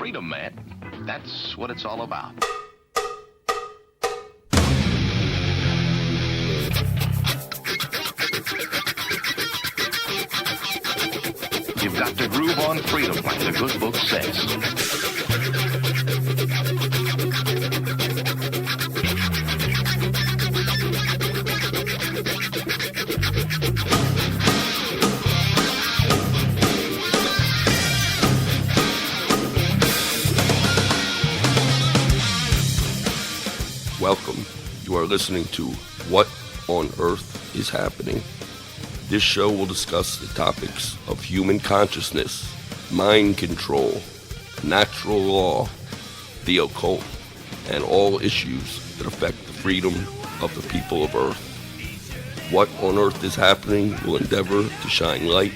freedom, man. That's what it's all about. You've got to groove on freedom, like the good book says. Welcome. You are listening to What on Earth is Happening. This show will discuss the topics of human consciousness, mind control, natural law, the occult, and all issues that affect the freedom of the people of Earth. What on Earth is Happening will endeavor to shine light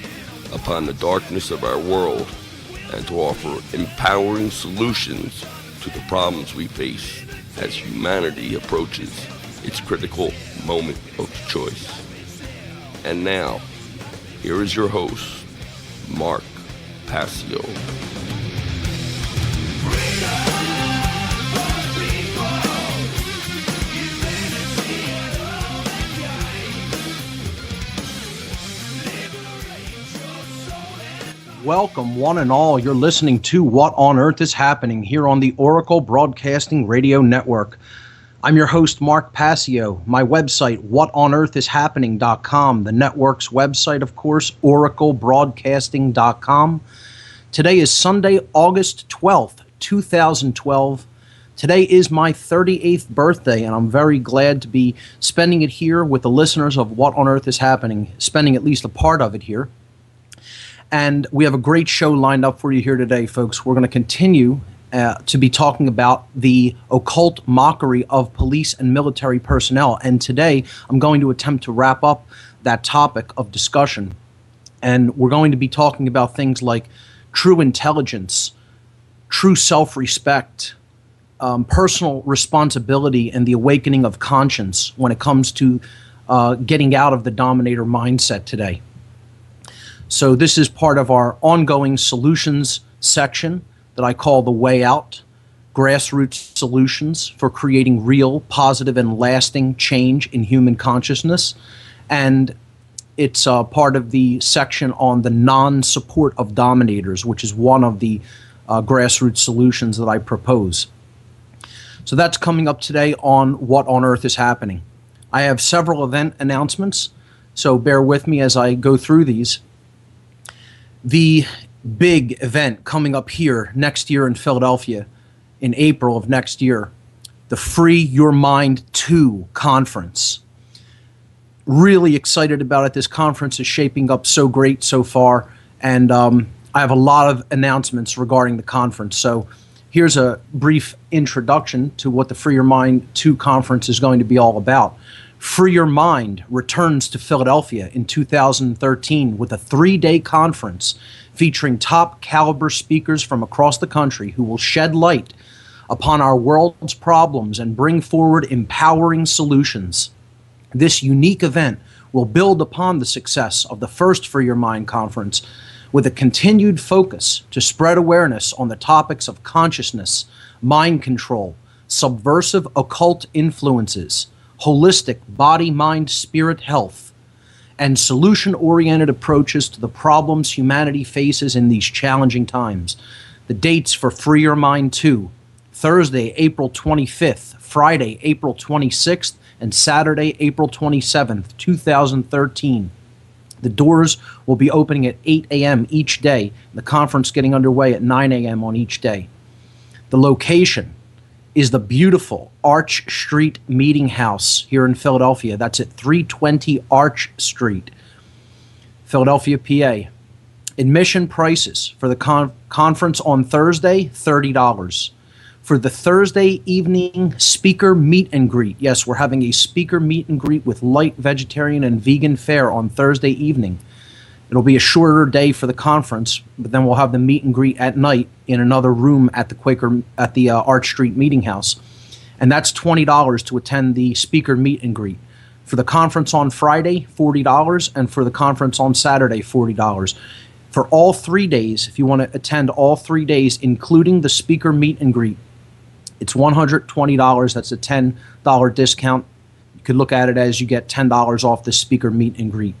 upon the darkness of our world and to offer empowering solutions to the problems we face as humanity approaches its critical moment of choice. And now, here is your host, Mark Passio. Welcome, one and all. You're listening to What on Earth is Happening here on the Oracle Broadcasting Radio Network. I'm your host, Mark Passio. My website, whatonearthishappening.com. The network's website, of course, oraclebroadcasting.com. Today is Sunday, August 12th, 2012. Today is my 38th birthday, and I'm very glad to be spending it here with the listeners of What on Earth is Happening, spending at least a part of it here. And we have a great show lined up for you here today, folks. We're going to continue to be talking about the occult mockery of police and military personnel. And today, I'm going to attempt to wrap up that topic of discussion. And we're going to be talking about things like true intelligence, true self-respect, personal responsibility, and the awakening of conscience when it comes to getting out of the dominator mindset today. So this is part of our ongoing solutions section that I call the Way Out, grassroots solutions for creating real, positive, and lasting change in human consciousness. And it's part of the section on the non-support of dominators, which is one of the grassroots solutions that I propose. So that's coming up today on What on Earth is Happening. I have several event announcements, so bear with me as I go through these. The big event coming up here next year in Philadelphia in April of next year, the Free Your Mind 2 conference. Really excited about it. This conference is shaping up so great so far, and I have a lot of announcements regarding the conference. So here's a brief introduction to what the Free Your Mind 2 conference is going to be all about. Free Your Mind returns to Philadelphia in 2013 with a 3-day conference featuring top caliber speakers from across the country who will shed light upon our world's problems and bring forward empowering solutions. This unique event will build upon the success of the first Free Your Mind conference with a continued focus to spread awareness on the topics of consciousness, mind control, subversive occult influences, holistic body, mind, spirit health, and solution-oriented approaches to the problems humanity faces in these challenging times. The dates for Free Your Mind 2, Thursday, April 25th, Friday, April 26th, and Saturday, April 27th, 2013. The doors will be opening at 8 a.m. each day, the conference getting underway at 9 a.m. on each day. The location is the beautiful Arch Street Meeting House here in Philadelphia. That's at 320 Arch Street, Philadelphia, PA. Admission prices for the conference on Thursday, $30. For the Thursday evening speaker meet and greet, yes, we're having a speaker meet and greet with light vegetarian and vegan fare on Thursday evening. It'll be a shorter day for the conference, but then we'll have the meet and greet at night in another room at the Arch Street Meeting House. And that's $20 to attend the speaker meet and greet. For the conference on Friday, $40, and for the conference on Saturday, $40. For all 3 days, if you want to attend all 3 days, including the speaker meet and greet, it's $120. That's a $10 discount. You could look at it as you get $10 off the speaker meet and greet.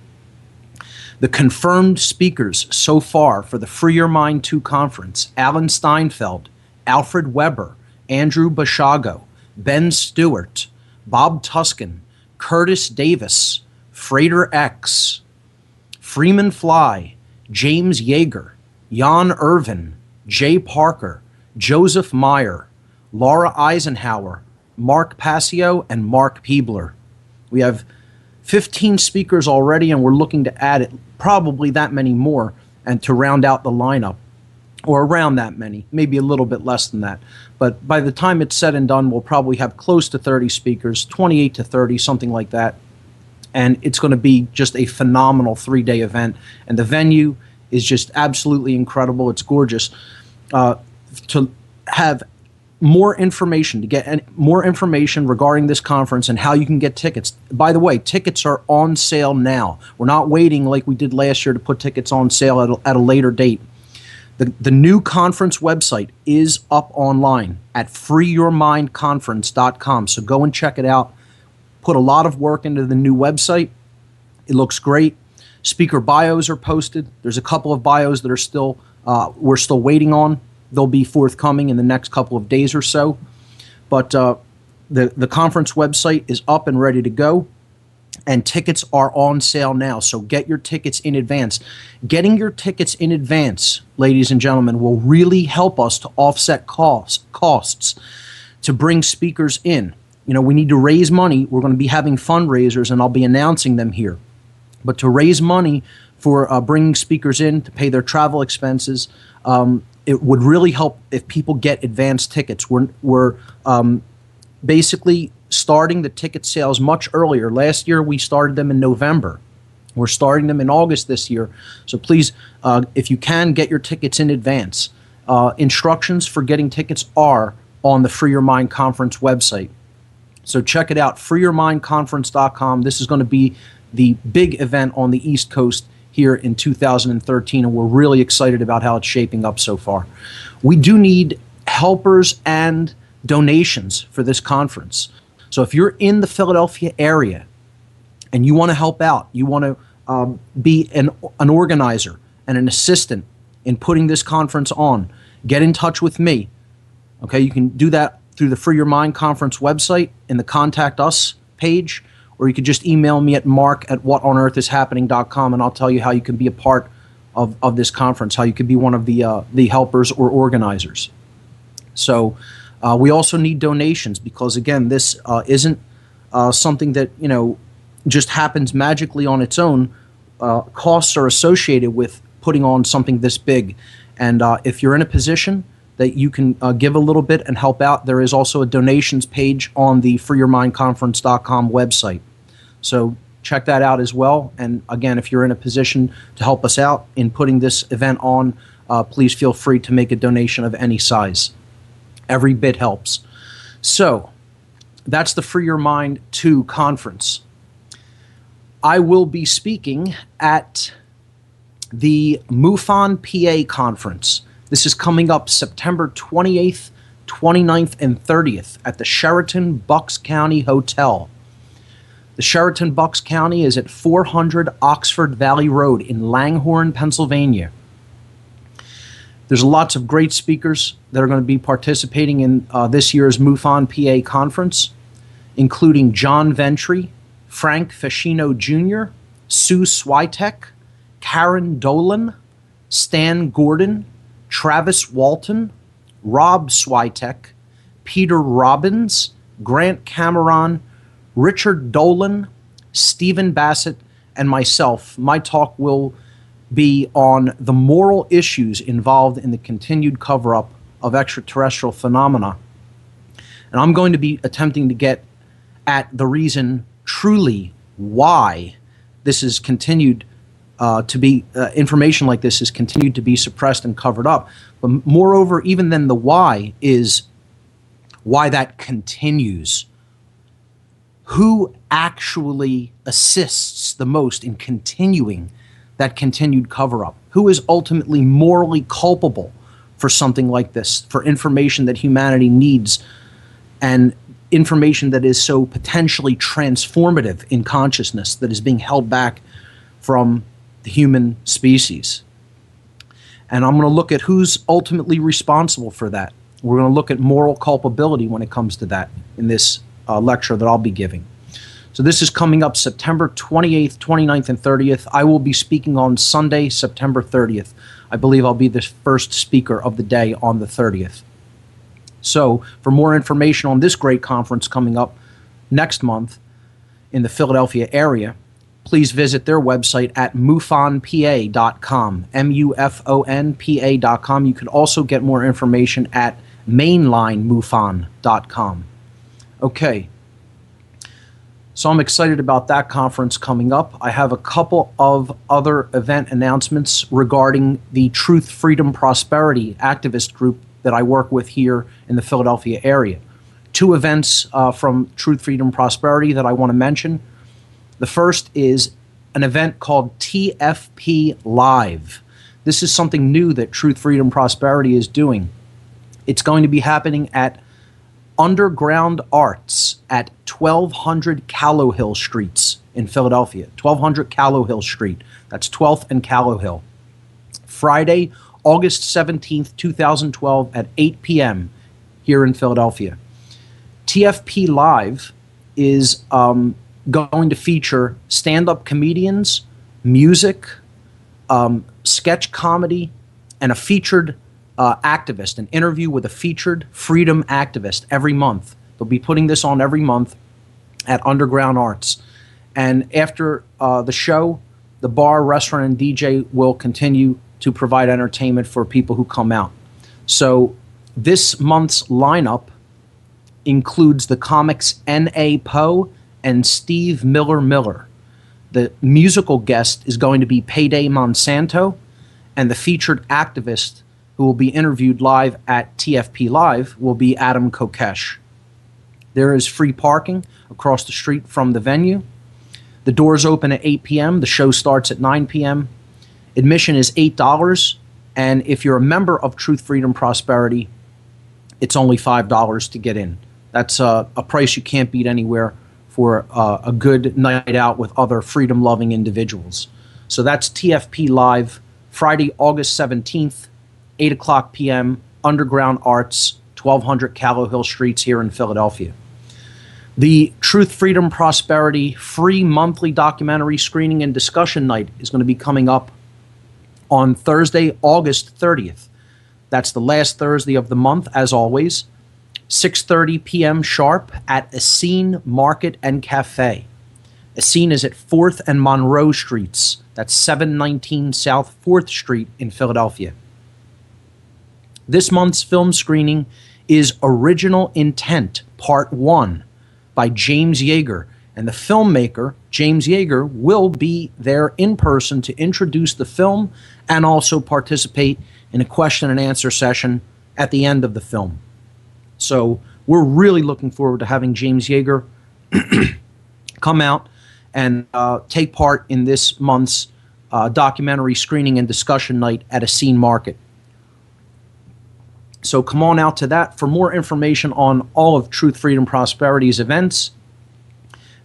The confirmed speakers so far for the Free Your Mind 2 conference: Alan Steinfeld, Alfred Weber, Andrew Bashago, Ben Stewart, Bob Tuskin, Curtis Davis, Frater X, Freeman Fly, James Yeager, Jan Irvin, Jay Parker, Joseph Meyer, Laura Eisenhower, Mark Passio, and Mark Peebler. We have 15 speakers already, and we're looking to add it, probably that many more, and to round out the lineup, or around that many, maybe a little bit less than that. But by the time it's said and done, we'll probably have close to 30 speakers, 28 to 30, something like that. And it's going to be just a phenomenal 3-day event. And the venue is just absolutely incredible. It's gorgeous. To have more information, to get more information regarding this conference and how you can get tickets. By the way, tickets are on sale now. We're not waiting like we did last year to put tickets on sale at a later date. The new conference website is up online at freeyourmindconference.com. So go and check it out. Put a lot of work into the new website. It looks great. Speaker bios are posted. There's a couple of bios that are still we're still waiting on. They'll be forthcoming in the next couple of days or so. But the conference website is up and ready to go, and tickets are on sale now. So get your tickets in advance. Getting your tickets in advance, ladies and gentlemen, will really help us to offset costs to bring speakers in. You know, we need to raise money. We're going to be having fundraisers, and I'll be announcing them here. But to raise money for bringing speakers in to pay their travel expenses, it would really help if people get advance tickets. We're basically starting the ticket sales much earlier. Last year, we started them in November. We're starting them in August this year. So please, if you can, get your tickets in advance. Instructions for getting tickets are on the Free Your Mind Conference website. So check it out, freeyourmindconference.com. This is going to be the big event on the East Coast here in 2013, and we're really excited about how it's shaping up so far. We do need helpers and donations for this conference. So if you're in the Philadelphia area and you want to help out, you want to be an organizer and an assistant in putting this conference on, get in touch with me. Okay, you can do that through the Free Your Mind Conference website in the Contact Us page, or you could just email me at mark@whatonearthishappening.com, and I'll tell you how you can be a part of this conference, how you could be one of the helpers or organizers. So we also need donations because, again, this isn't something that, you know, just happens magically on its own. Costs are associated with putting on something this big. And if you're in a position that you can give a little bit and help out, there is also a donations page on the freeyourmindconference.com website. So check that out as well. And again, if you're in a position to help us out in putting this event on, please feel free to make a donation of any size. Every bit helps. So that's the Free Your Mind 2 conference. I will be speaking at the MUFON PA conference. This is coming up September 28th, 29th, and 30th at the Sheraton Bucks County Hotel. The Sheraton Bucks County is at 400 Oxford Valley Road in Langhorne, Pennsylvania. There's lots of great speakers that are going to be participating in this year's MUFON PA conference, including John Ventry, Frank Fascino Jr., Sue Switek, Karen Dolan, Stan Gordon, Travis Walton, Rob Switek, Peter Robbins, Grant Cameron, Richard Dolan, Stephen Bassett, and myself. My talk will be on the moral issues involved in the continued cover-up of extraterrestrial phenomena. And I'm going to be attempting to get at the reason truly why this is continued to be, information like this is continued to be suppressed and covered up. But moreover, even then, the why is why that continues. Who actually assists the most in continuing that continued cover-up? Who is ultimately morally culpable for something like this, for information that humanity needs and information that is so potentially transformative in consciousness that is being held back from the human species? And I'm going to look at who's ultimately responsible for that. We're going to look at moral culpability when it comes to that in this lecture that I'll be giving. So this is coming up September 28th, 29th, and 30th. I will be speaking on Sunday, September 30th. I believe I'll be the first speaker of the day on the 30th. So for more information on this great conference coming up next month in the Philadelphia area, please visit their website at mufonpa.com, MUFONPA.com. You can also get more information at mainlinemufon.com. Okay. So I'm excited about that conference coming up. I have a couple of other event announcements regarding the Truth, Freedom, Prosperity activist group that I work with here in the Philadelphia area. Two events from Truth, Freedom, Prosperity that I want to mention. The first is an event called TFP Live. This is something new that Truth, Freedom, Prosperity is doing. It's going to be happening at Underground Arts at 1200 Callowhill Streets in Philadelphia. 1200 Callowhill Street. That's 12th and Callowhill. Friday, August 17th, 2012 at 8 p.m. here in Philadelphia. TFP Live is going to feature stand-up comedians, music, sketch comedy, and a featured activist, an interview with a featured freedom activist every month. They'll be putting this on every month at Underground Arts. And after the show, the bar, restaurant, and DJ will continue to provide entertainment for people who come out. So this month's lineup includes the comics N.A. Poe and Steve Miller. The musical guest is going to be Payday Monsanto, and the featured activist who will be interviewed live at TFP Live will be Adam Kokesh. There is free parking across the street from the venue. The doors open at 8 p.m. The show starts at 9 p.m. Admission is $8, and if you're a member of Truth, Freedom, Prosperity, it's only $5 to get in. That's a price you can't beat anywhere for a good night out with other freedom-loving individuals. So that's TFP Live, Friday, August 17th, 8 o'clock p.m., Underground Arts, 1200 Callowhill Streets here in Philadelphia. The Truth, Freedom, Prosperity free monthly documentary screening and discussion night is going to be coming up on Thursday, August 30th. That's the last Thursday of the month, as always. 6:30 p.m. sharp at Essene Market and Cafe. Essene is at 4th and Monroe Streets. That's 719 South 4th Street in Philadelphia. This month's film screening is Original Intent, Part 1 by James Yeager. And the filmmaker, James Yeager, will be there in person to introduce the film and also participate in a question and answer session at the end of the film. So we're really looking forward to having James Yeager come out and take part in this month's documentary screening and discussion night at Essene Market. So come on out to that. For more information on all of Truth, Freedom, Prosperity's events,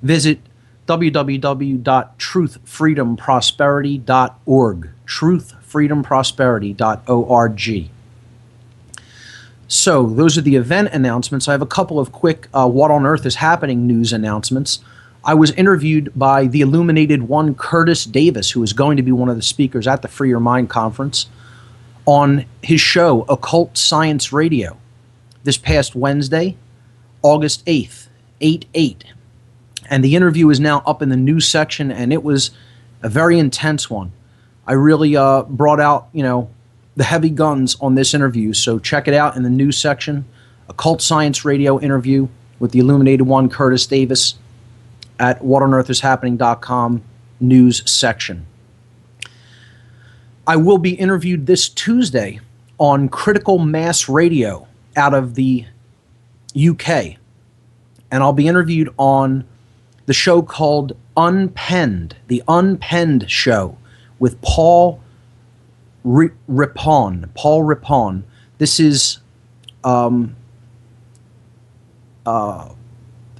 visit www.truthfreedomprosperity.org, truthfreedomprosperity.org. So those are the event announcements. I have a couple of quick What on Earth is Happening news announcements. I was interviewed by the Illuminated One, Curtis Davis, who is going to be one of the speakers at the Free Your Mind conference, on his show, Occult Science Radio, this past Wednesday, August 8th, 8/8. And the interview is now up in the news section, and it was a very intense one. I really brought out, the heavy guns on this interview, so check it out in the news section. Occult Science Radio interview with the Illuminated One, Curtis Davis, at whatonearthishappening.com news section. I will be interviewed this Tuesday on Critical Mass Radio out of the UK, and I'll be interviewed on the show called Unpenned, the Unpenned Show, with Paul Rippon, Paul Rippon. This is at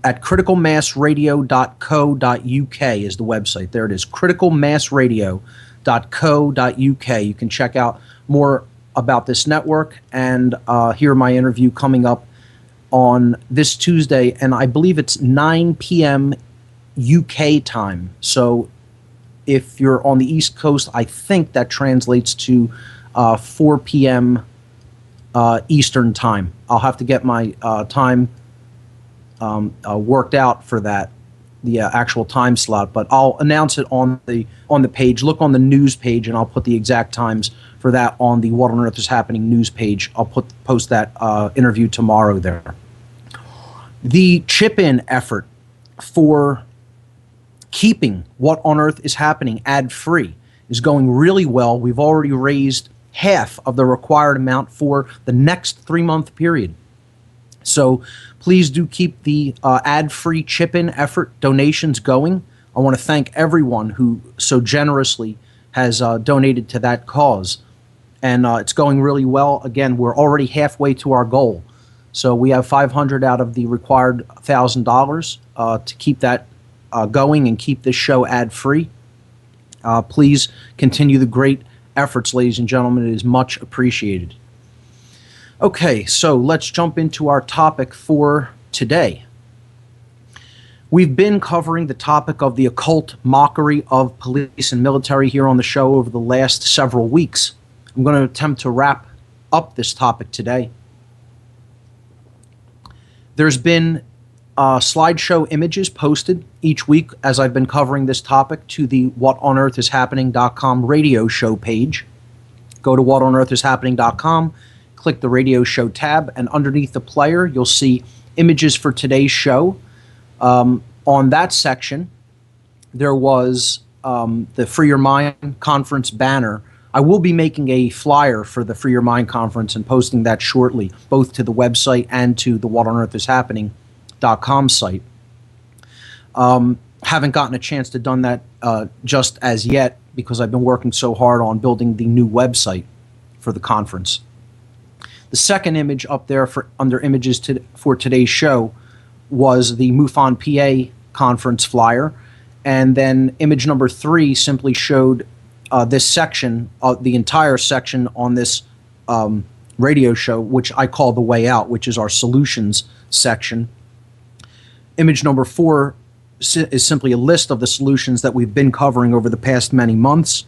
criticalmassradio.co.uk is the website. There it is, criticalmassradio.co.uk. You can check out more about this network and hear my interview coming up on this Tuesday, and I believe it's 9 p.m. UK time. So if you're on the East Coast, I think that translates to 4 p.m. Eastern time. I'll have to get my time worked out for that, the actual time slot, but I'll announce it on the page. Look on the news page, and I'll put the exact times for that on the What on Earth is Happening news page. I'll post that interview tomorrow there. The chip-in effort for keeping What on Earth is Happening ad-free is going really well. We've already raised half of the required amount for the next 3-month period. So please do keep the ad-free chip-in effort donations going. I want to thank everyone who so generously has donated to that cause. And it's going really well. Again, we're already halfway to our goal. So we have $500 out of the required $1,000 to keep that going and keep this show ad-free. Please continue the great efforts, ladies and gentlemen. It is much appreciated. Okay, so let's jump into our topic for today. We've been covering the topic of the occult mockery of police and military here on the show over the last several weeks. I'm going to attempt to wrap up this topic today. There's been slideshow images posted each week as I've been covering this topic to the whatonearthishappening.com radio show page. Go to whatonearthishappening.com. Click the radio show tab, and underneath the player, you'll see images for today's show. On that section, there was the Free Your Mind Conference banner. I will be making a flyer for the Free Your Mind Conference and posting that shortly, both to the website and to the whatonearthishappening.com site. Haven't gotten a chance to done that just as yet because I've been working so hard on building the new website for the conference. The second image up there under images for today's show was the MUFON PA conference flyer. And then image number 3 simply showed this section, the entire section on this radio show, which I call The Way Out, which is our solutions section. Image number 4 is simply a list of the solutions that we've been covering over the past many months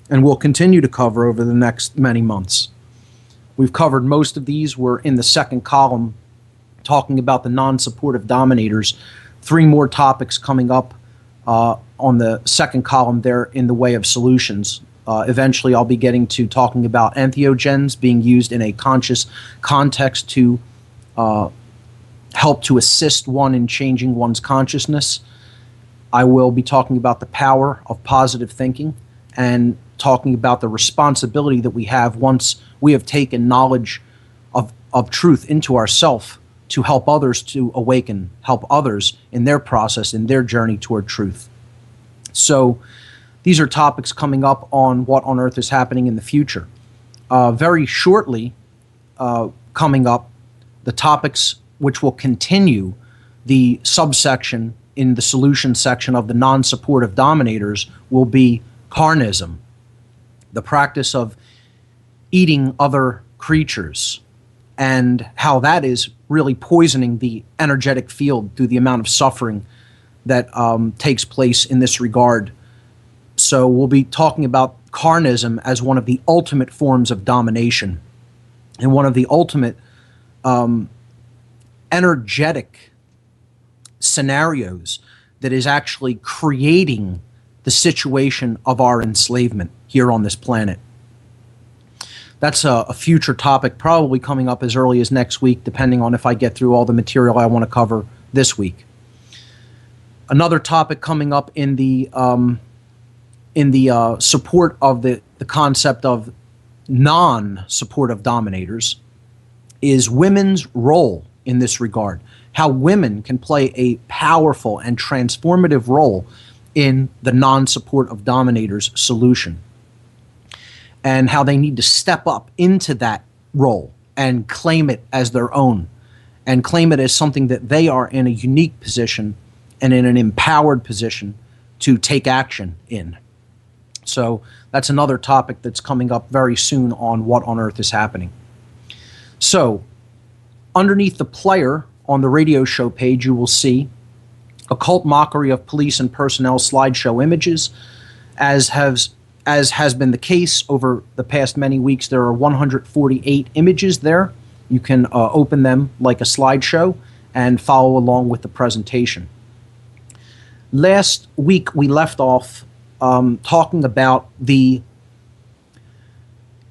and will continue to cover over the next many months. We've covered most of these. We're in the second column talking about the non-supportive dominators. 3 more topics coming up on the second column there in the way of solutions. Eventually I'll be getting to talking about entheogens being used in a conscious context to help to assist one in changing one's consciousness. I will be talking about the power of positive thinking and talking about the responsibility that we have once we have taken knowledge of truth into ourselves to help others to awaken, help others in their process, in their journey toward truth. So these are topics coming up on What on Earth is Happening in the future. Very shortly coming up, the topics which will continue the subsection in the solution section of the non-supportive dominators will be carnism, the practice of eating other creatures, and how that is really poisoning the energetic field through the amount of suffering that takes place in this regard. So we'll be talking about carnism as one of the ultimate forms of domination and one of the ultimate energetic scenarios that is actually creating the situation of our enslavement here on this planet. That's a future topic, probably coming up as early as next week, depending on if I get through all the material I want to cover this week. Another topic coming up in the support of the concept of non-supportive dominators is women's role in this regard. How women can play a powerful and transformative role in the non-supportive dominators solution. and how they need to step up into that role and claim it as their own, and claim it as something that they are in a unique position and in an empowered position to take action in. So that's another topic that's coming up very soon on What on Earth is Happening. So underneath the player on the radio show page, you will see occult mockery of police and personnel slideshow images. As has been the case over the past many weeks, there are 148 images there. You can open them like a slideshow and follow along with the presentation. Last week, we left off talking about the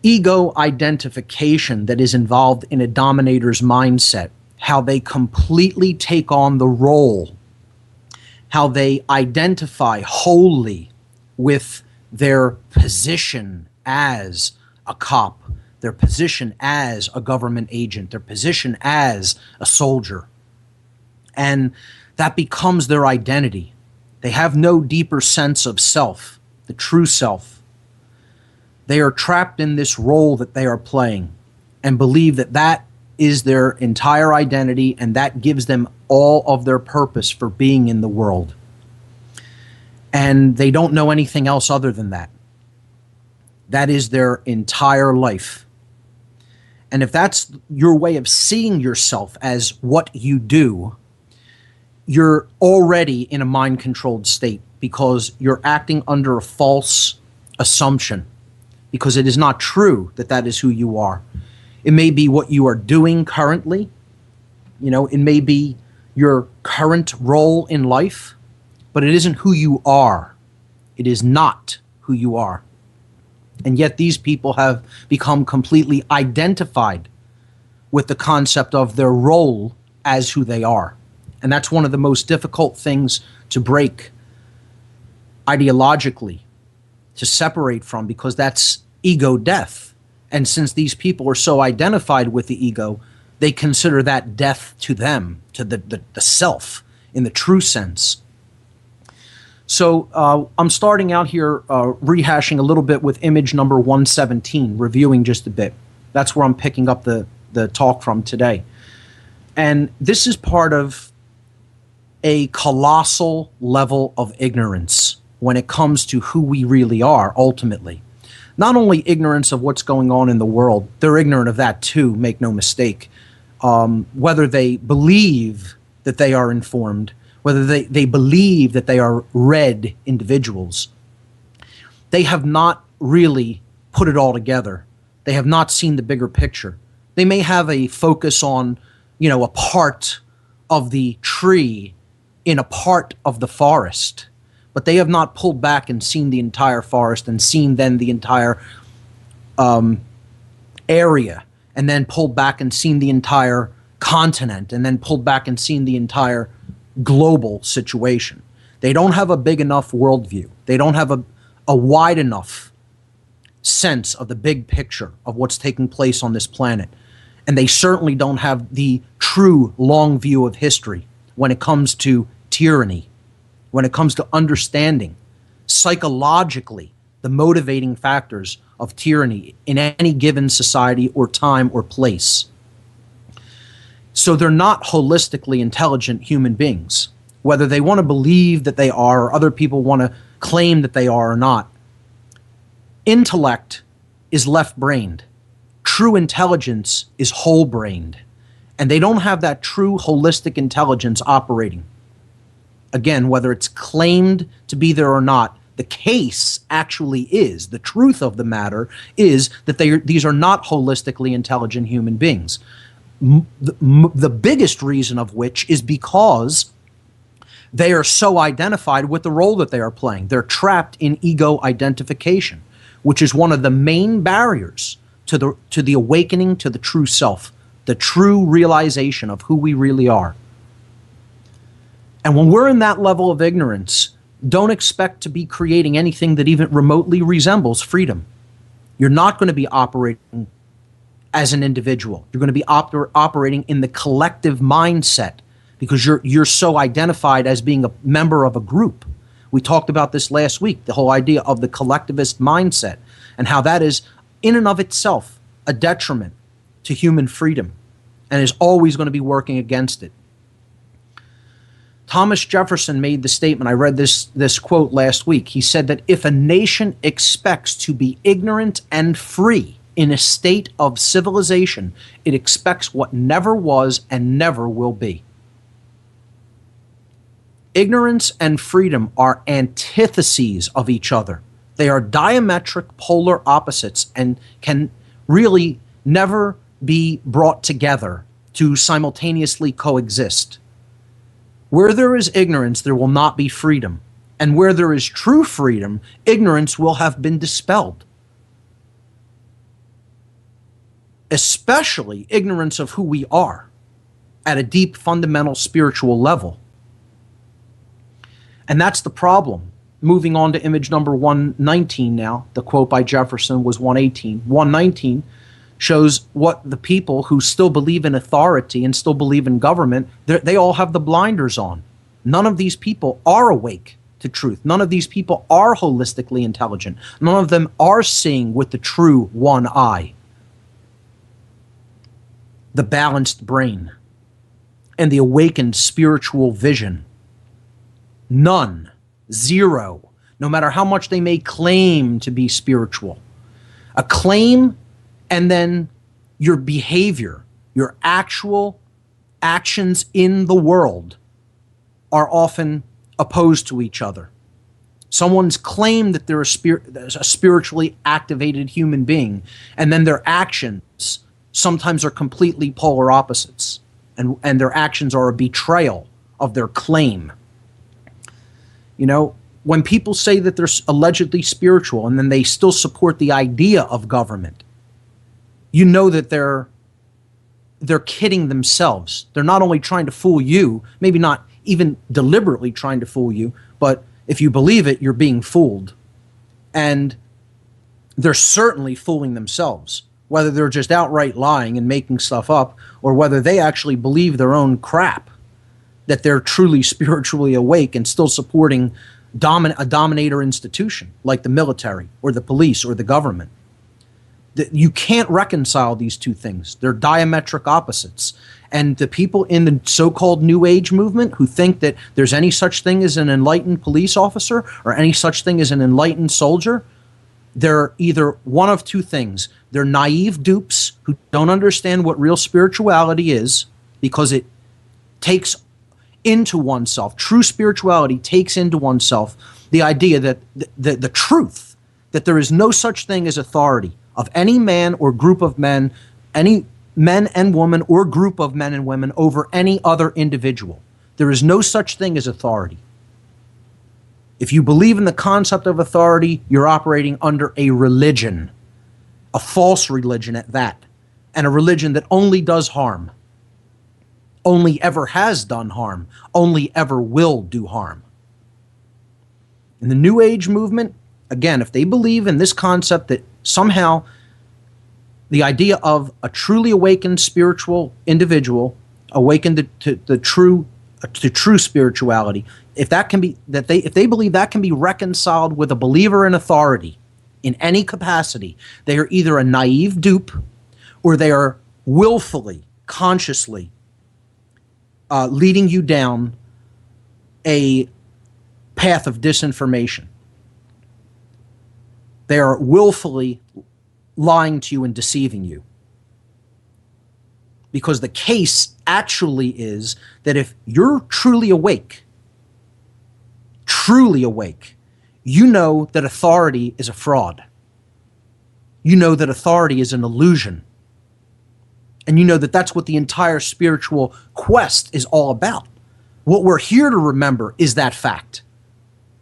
ego identification that is involved in a dominator's mindset, how they completely take on the role, how they identify wholly with their position as a cop, their position as a government agent, their position as a soldier. And that becomes their identity. They have no deeper sense of self, the true self. They are trapped in this role that they are playing and believe that that is their entire identity, and that gives them all of their purpose for being in the world. And they don't know anything else other than that. That is their entire life. And if that's your way of seeing yourself as what you do, you're already in a mind-controlled state, because you're acting under a false assumption, because it is not true that that is who you are. It may be what you are doing currently. It may be your current role in life, but it isn't who you are. It is not who you are. And yet these people have become completely identified with the concept of their role as who they are. And that's one of the most difficult things to break ideologically, to separate from, because that's ego death. And since these people are so identified with the ego, they consider that death to them, to the self in the true sense. So I'm starting out here rehashing a little bit with image number 117, reviewing just a bit. That's where I'm picking up the talk from today. And this is part of a colossal level of ignorance when it comes to who we really are ultimately. Not only ignorance of what's going on in the world, they're ignorant of that too, make no mistake. Whether they believe that they are informed, whether they believe that they are read individuals, they have not really put it all together. They have not seen the bigger picture. They may have a focus on, a part of the tree in a part of the forest, but they have not pulled back and seen the entire forest and seen then the entire area, and then pulled back and seen the entire continent, and then pulled back and seen the entire global situation. They don't have a big enough worldview. They don't have a wide enough sense of the big picture of what's taking place on this planet. And they certainly don't have the true long view of history when it comes to tyranny, when it comes to understanding psychologically the motivating factors of tyranny in any given society or time or place. So they're not holistically intelligent human beings, whether they want to believe that they are or other people want to claim that they are or not. Intellect is left-brained. True intelligence is whole-brained. And they don't have that true holistic intelligence operating. Again, whether it's claimed to be there or not, the case actually is, the truth of the matter is that these are not holistically intelligent human beings. The biggest reason of which is because they are so identified with the role that they are playing. They're trapped in ego identification, which is one of the main barriers to the awakening to the true self, the true realization of who we really are. And when we're in that level of ignorance, don't expect to be creating anything that even remotely resembles freedom. You're not going to be operating as an individual. You're going to be operating in the collective mindset, because you're so identified as being a member of a group. We talked about this last week, the whole idea of the collectivist mindset and how that is in and of itself a detriment to human freedom and is always going to be working against it. Thomas Jefferson made the statement, I read this quote last week. He said that if a nation expects to be ignorant and free in a state of civilization, it expects what never was and never will be. Ignorance and freedom are antitheses of each other. They are diametric polar opposites and can really never be brought together to simultaneously coexist. Where there is ignorance, there will not be freedom. And where there is true freedom, ignorance will have been dispelled. Especially ignorance of who we are at a deep, fundamental spiritual level. And that's the problem. Moving on to image number 119 now. The quote by Jefferson was 118. 119 shows what the people who still believe in authority and still believe in government, they all have the blinders on. None of these people are awake to truth. None of these people are holistically intelligent. None of them are seeing with the true one eye, the balanced brain, and the awakened spiritual vision. None. Zero. No matter how much they may claim to be spiritual. A claim and then your behavior, your actual actions in the world are often opposed to each other. Someone's claimed that they're a spiritually activated human being, and then their actions sometimes are completely polar opposites, and their actions are a betrayal of their claim. You know, when people say that they're allegedly spiritual and then they still support the idea of government, you know that they're kidding themselves. They're not only trying to fool you, maybe not even deliberately trying to fool you, but if you believe it, you're being fooled. And they're certainly fooling themselves, whether they're just outright lying and making stuff up, or whether they actually believe their own crap, that they're truly spiritually awake and still supporting a dominator institution like the military or the police or the government. You can't reconcile these two things. They're diametric opposites. And the people in the so-called New Age movement who think that there's any such thing as an enlightened police officer or any such thing as an enlightened soldier, they're either one of two things. They're naive dupes who don't understand what real spirituality is, because it takes into oneself, true spirituality takes into oneself the idea that the truth, that there is no such thing as authority of any man or group of men, any men and women or group of men and women over any other individual. There is no such thing as authority. If you believe in the concept of authority, you're operating under a religion, a false religion at that, and a religion that only does harm, only ever has done harm, only ever will do harm. In the New Age movement, again, if they believe in this concept that somehow the idea of a truly awakened spiritual individual, awakened to true spirituality, if they believe that can be reconciled with a believer in authority in any capacity, they are either a naive dupe or they are willfully, consciously leading you down a path of disinformation. They are willfully lying to you and deceiving you. Because the case actually is that if you're truly awake, you know that authority is a fraud. You know that authority is an illusion. And you know that that's what the entire spiritual quest is all about. What we're here to remember is that fact,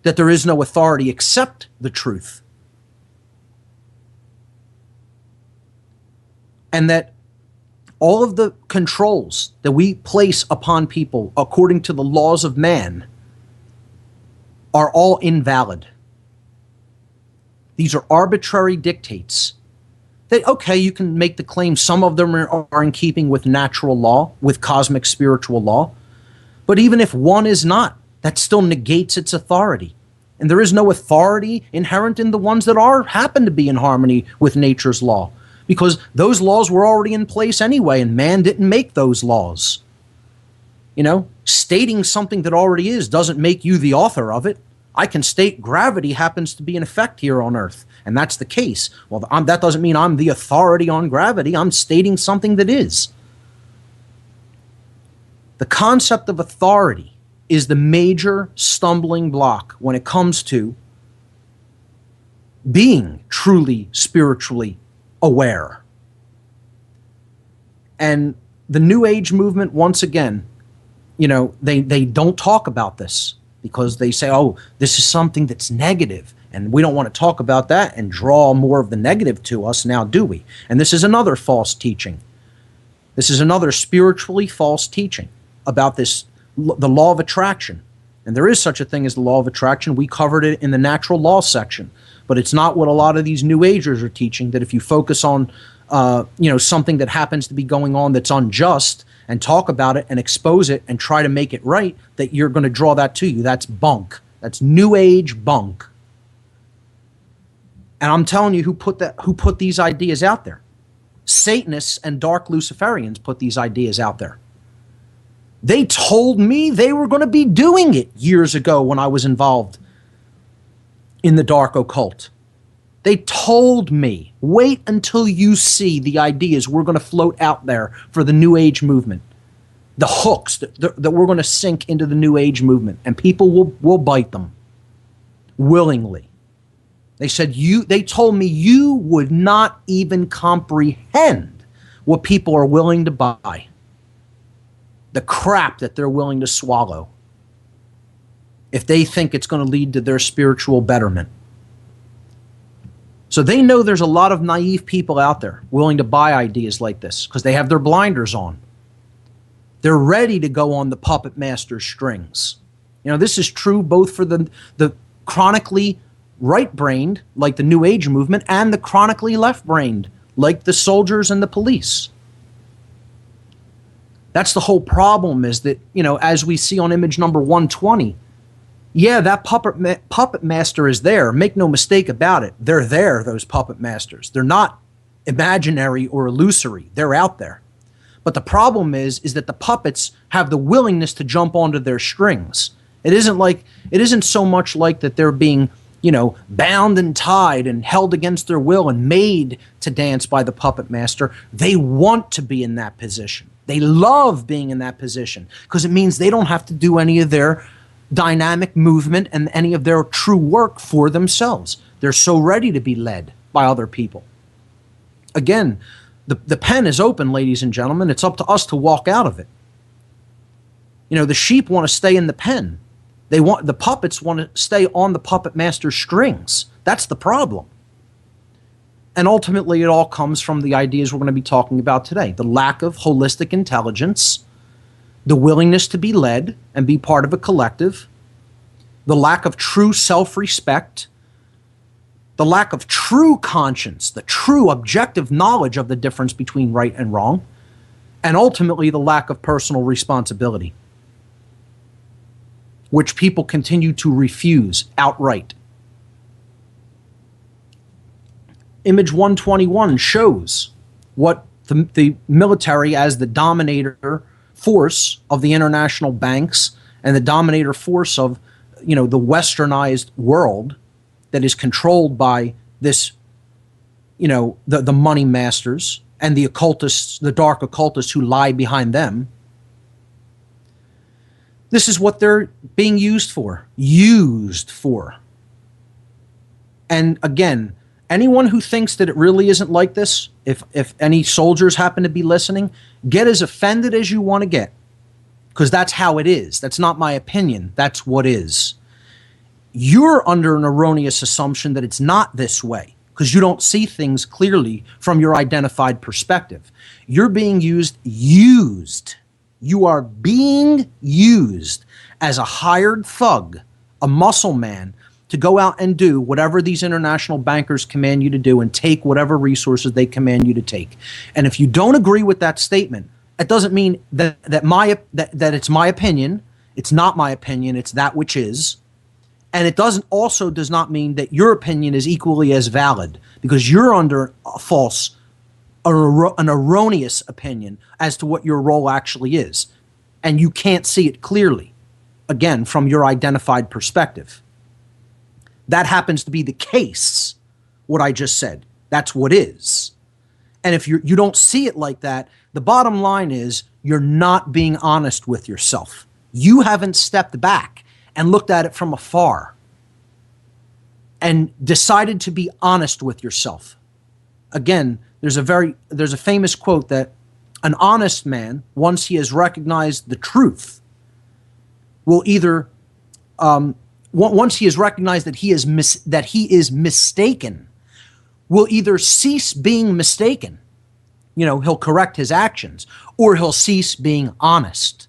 that there is no authority except the truth. And that all of the controls that we place upon people according to the laws of man are all invalid. These are arbitrary dictates. That, okay, you can make the claim some of them are in keeping with natural law, with cosmic spiritual law. But even if one is not, that still negates its authority. And there is no authority inherent in the ones that happen to be in harmony with nature's law, because those laws were already in place anyway, and man didn't make those laws. Stating something that already is doesn't make you the author of it. I can state gravity happens to be in effect here on Earth, and that's the case. Well, that doesn't mean I'm the authority on gravity. I'm stating something that is. The concept of authority is the major stumbling block when it comes to being truly spiritually aware. And the New Age movement, once again, they don't talk about this because they say, oh, this is something that's negative, and we don't want to talk about that and draw more of the negative to us now, do we? And this is another false teaching. This is another spiritually false teaching about the law of attraction. And there is such a thing as the law of attraction. We covered it in the natural law section, but it's not what a lot of these New Agers are teaching, that if you focus on something that happens to be going on that's unjust and talk about it and expose it and try to make it right, that you're going to draw that to you. That's bunk. That's New Age bunk. And I'm telling you who put these ideas out there. Satanists and dark Luciferians put these ideas out there. They told me they were going to be doing it years ago when I was involved in the dark occult. They told me, wait until you see the ideas we're going to float out there for the New Age movement. The hooks that we're going to sink into the New Age movement, and people will bite them willingly. They said they told me you would not even comprehend what people are willing to buy. The crap that they're willing to swallow if they think it's going to lead to their spiritual betterment. So they know there's a lot of naive people out there willing to buy ideas like this because they have their blinders on. They're ready to go on the puppet master's strings. This is true both for the chronically right-brained, like the New Age movement, and the chronically left-brained, like the soldiers and the police. That's the whole problem, is that, as we see on image number 120, yeah, that puppet master is there. Make no mistake about it. They're there, those puppet masters. They're not imaginary or illusory. They're out there. But the problem is that the puppets have the willingness to jump onto their strings. It isn't so much like that they're being, bound and tied and held against their will and made to dance by the puppet master. They want to be in that position. They love being in that position because it means they don't have to do any of their dynamic movement and any of their true work for themselves. They're so ready to be led by other people. Again, the pen is open, ladies and gentlemen. It's up to us to walk out of it. The sheep want to stay in the pen. The puppets want to stay on the puppet master's strings. That's the problem. And ultimately, it all comes from the ideas we're going to be talking about today. The lack of holistic intelligence, the willingness to be led and be part of a collective, the lack of true self-respect, the lack of true conscience, the true objective knowledge of the difference between right and wrong, and ultimately the lack of personal responsibility, which people continue to refuse outright. Image 121 shows what the military, as the dominator force of the international banks and the dominator force of the westernized world that is controlled by this, the money masters and the occultists, the dark occultists who lie behind them. This is what they're being used for. And again, anyone who thinks that it really isn't like this, if any soldiers happen to be listening, get as offended as you want to get, because that's how it is. That's not my opinion. That's what is. You're under an erroneous assumption that it's not this way because you don't see things clearly from your identified perspective. You're being used. You are being used as a hired thug, a muscle man, to go out and do whatever these international bankers command you to do and take whatever resources they command you to take. And if you don't agree with that statement, it doesn't mean that it's my opinion. It's not my opinion. It's that which is. And it does not mean that your opinion is equally as valid, because you're under a false, an erroneous opinion as to what your role actually is. And you can't see it clearly, again, from your identified perspective. That happens to be the case, what I just said. That's what is. And if you don't see it like that, the bottom line is you're not being honest with yourself. You haven't stepped back and looked at it from afar and decided to be honest with yourself. Again, there's a famous quote that an honest man, once he has recognized the truth, will either once he has recognized that he is mistaken, will either cease being mistaken, he'll correct his actions, or he'll cease being honest.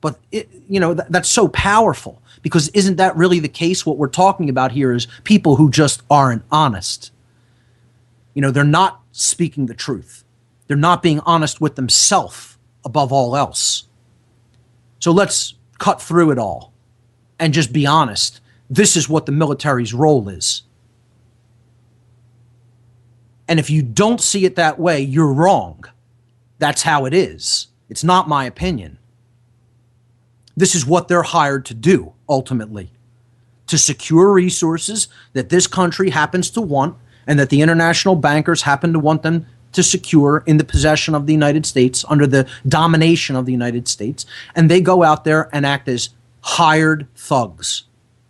But that's so powerful, because isn't that really the case? What we're talking about here is people who just aren't honest. They're not speaking the truth. They're not being honest with themselves above all else. So let's cut through it all and just be honest. This is what the military's role is. And if you don't see it that way, you're wrong. That's how it is. It's not my opinion. This is what they're hired to do, ultimately, to secure resources that this country happens to want and that the international bankers happen to want them to secure in the possession of the United States, under the domination of the United States. And they go out there and act as hired thugs,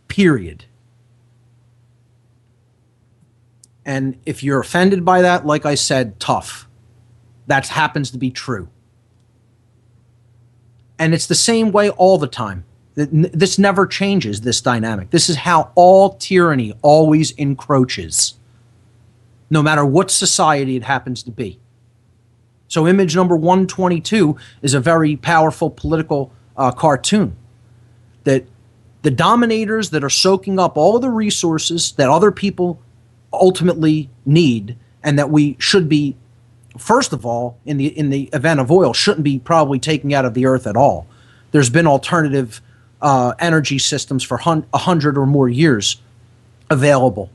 period. And if you're offended by that, like I said, tough. That happens to be true. And it's the same way all the time. This never changes, this dynamic. This is how all tyranny always encroaches, no matter what society it happens to be. So image number 122 is a very powerful political cartoon, that the dominators that are soaking up all of the resources that other people ultimately need, and that we should be, first of all, in the event of oil, shouldn't be probably taking out of the earth at all. There's been alternative energy systems for 100 or more years available.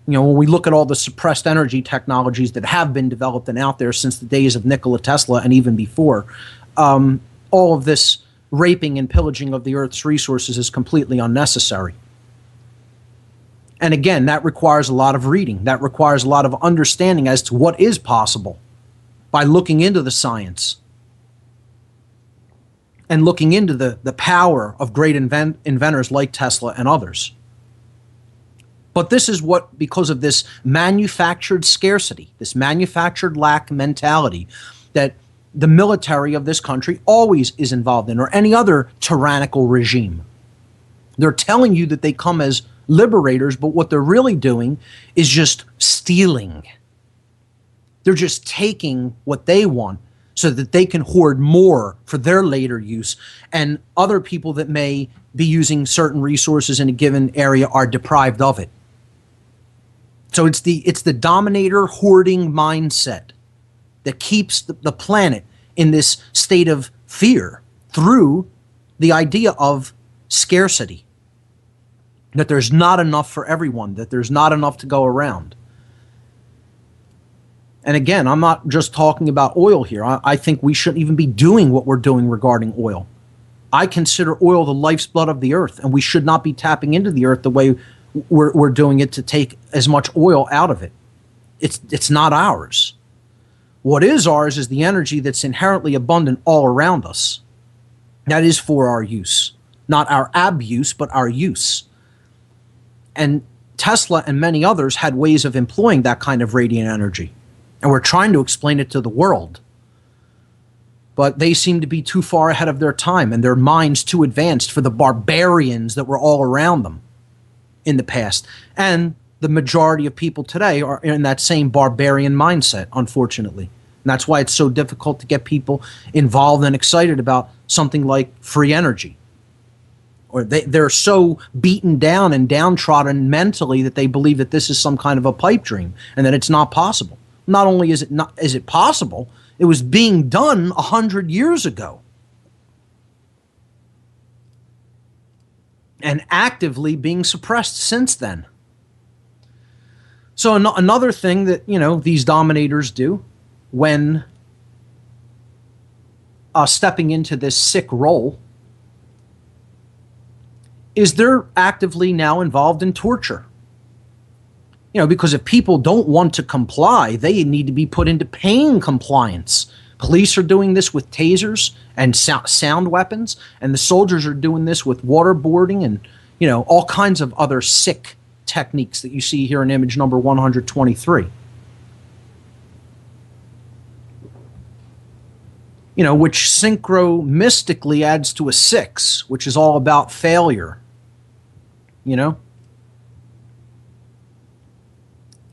When we look at all the suppressed energy technologies that have been developed and out there since the days of Nikola Tesla and even before, all of this raping and pillaging of the earth's resources is completely unnecessary. And again, that requires a lot of reading. That requires a lot of understanding as to what is possible by looking into the science and looking into the power of great inventors like Tesla and others. But this is what, because of this manufactured scarcity, this manufactured lack mentality that the military of this country always is involved in, or any other tyrannical regime. They're telling you that they come as liberators, but what they're really doing is just stealing. They're just taking what they want so that they can hoard more for their later use, and other people that may be using certain resources in a given area are deprived of it. So it's the dominator hoarding mindset that keeps the planet in this state of fear through the idea of scarcity. That there's not enough for everyone, that there's not enough to go around. And again, I'm not just talking about oil here. I think we shouldn't even be doing what we're doing regarding oil. I consider oil the lifeblood of the earth, and we should not be tapping into the earth the way we're doing it to take as much oil out of it. It's not ours. What is ours is the energy that's inherently abundant all around us. That is for our use. Not our abuse, but our use. And Tesla and many others had ways of employing that kind of radiant energy. And we're trying to explain it to the world. But they seem to be too far ahead of their time, and their minds too advanced for the barbarians that were all around them in the past. And the majority of people today are in that same barbarian mindset, unfortunately. And that's why it's so difficult to get people involved and excited about something like free energy. Or they're so beaten down and downtrodden mentally that they believe that this is some kind of a pipe dream and that it's not possible. Not only is it possible, it was being done 100 years ago. and actively being suppressed since then. So another thing that, these dominators do when stepping into this sick role is they're actively now involved in torture. Because if people don't want to comply, they need to be put into pain compliance. Police are doing this with tasers and sound weapons, and the soldiers are doing this with waterboarding and, all kinds of other sick techniques that you see here in image number 123. Which synchro-mystically adds to a 6, which is all about failure.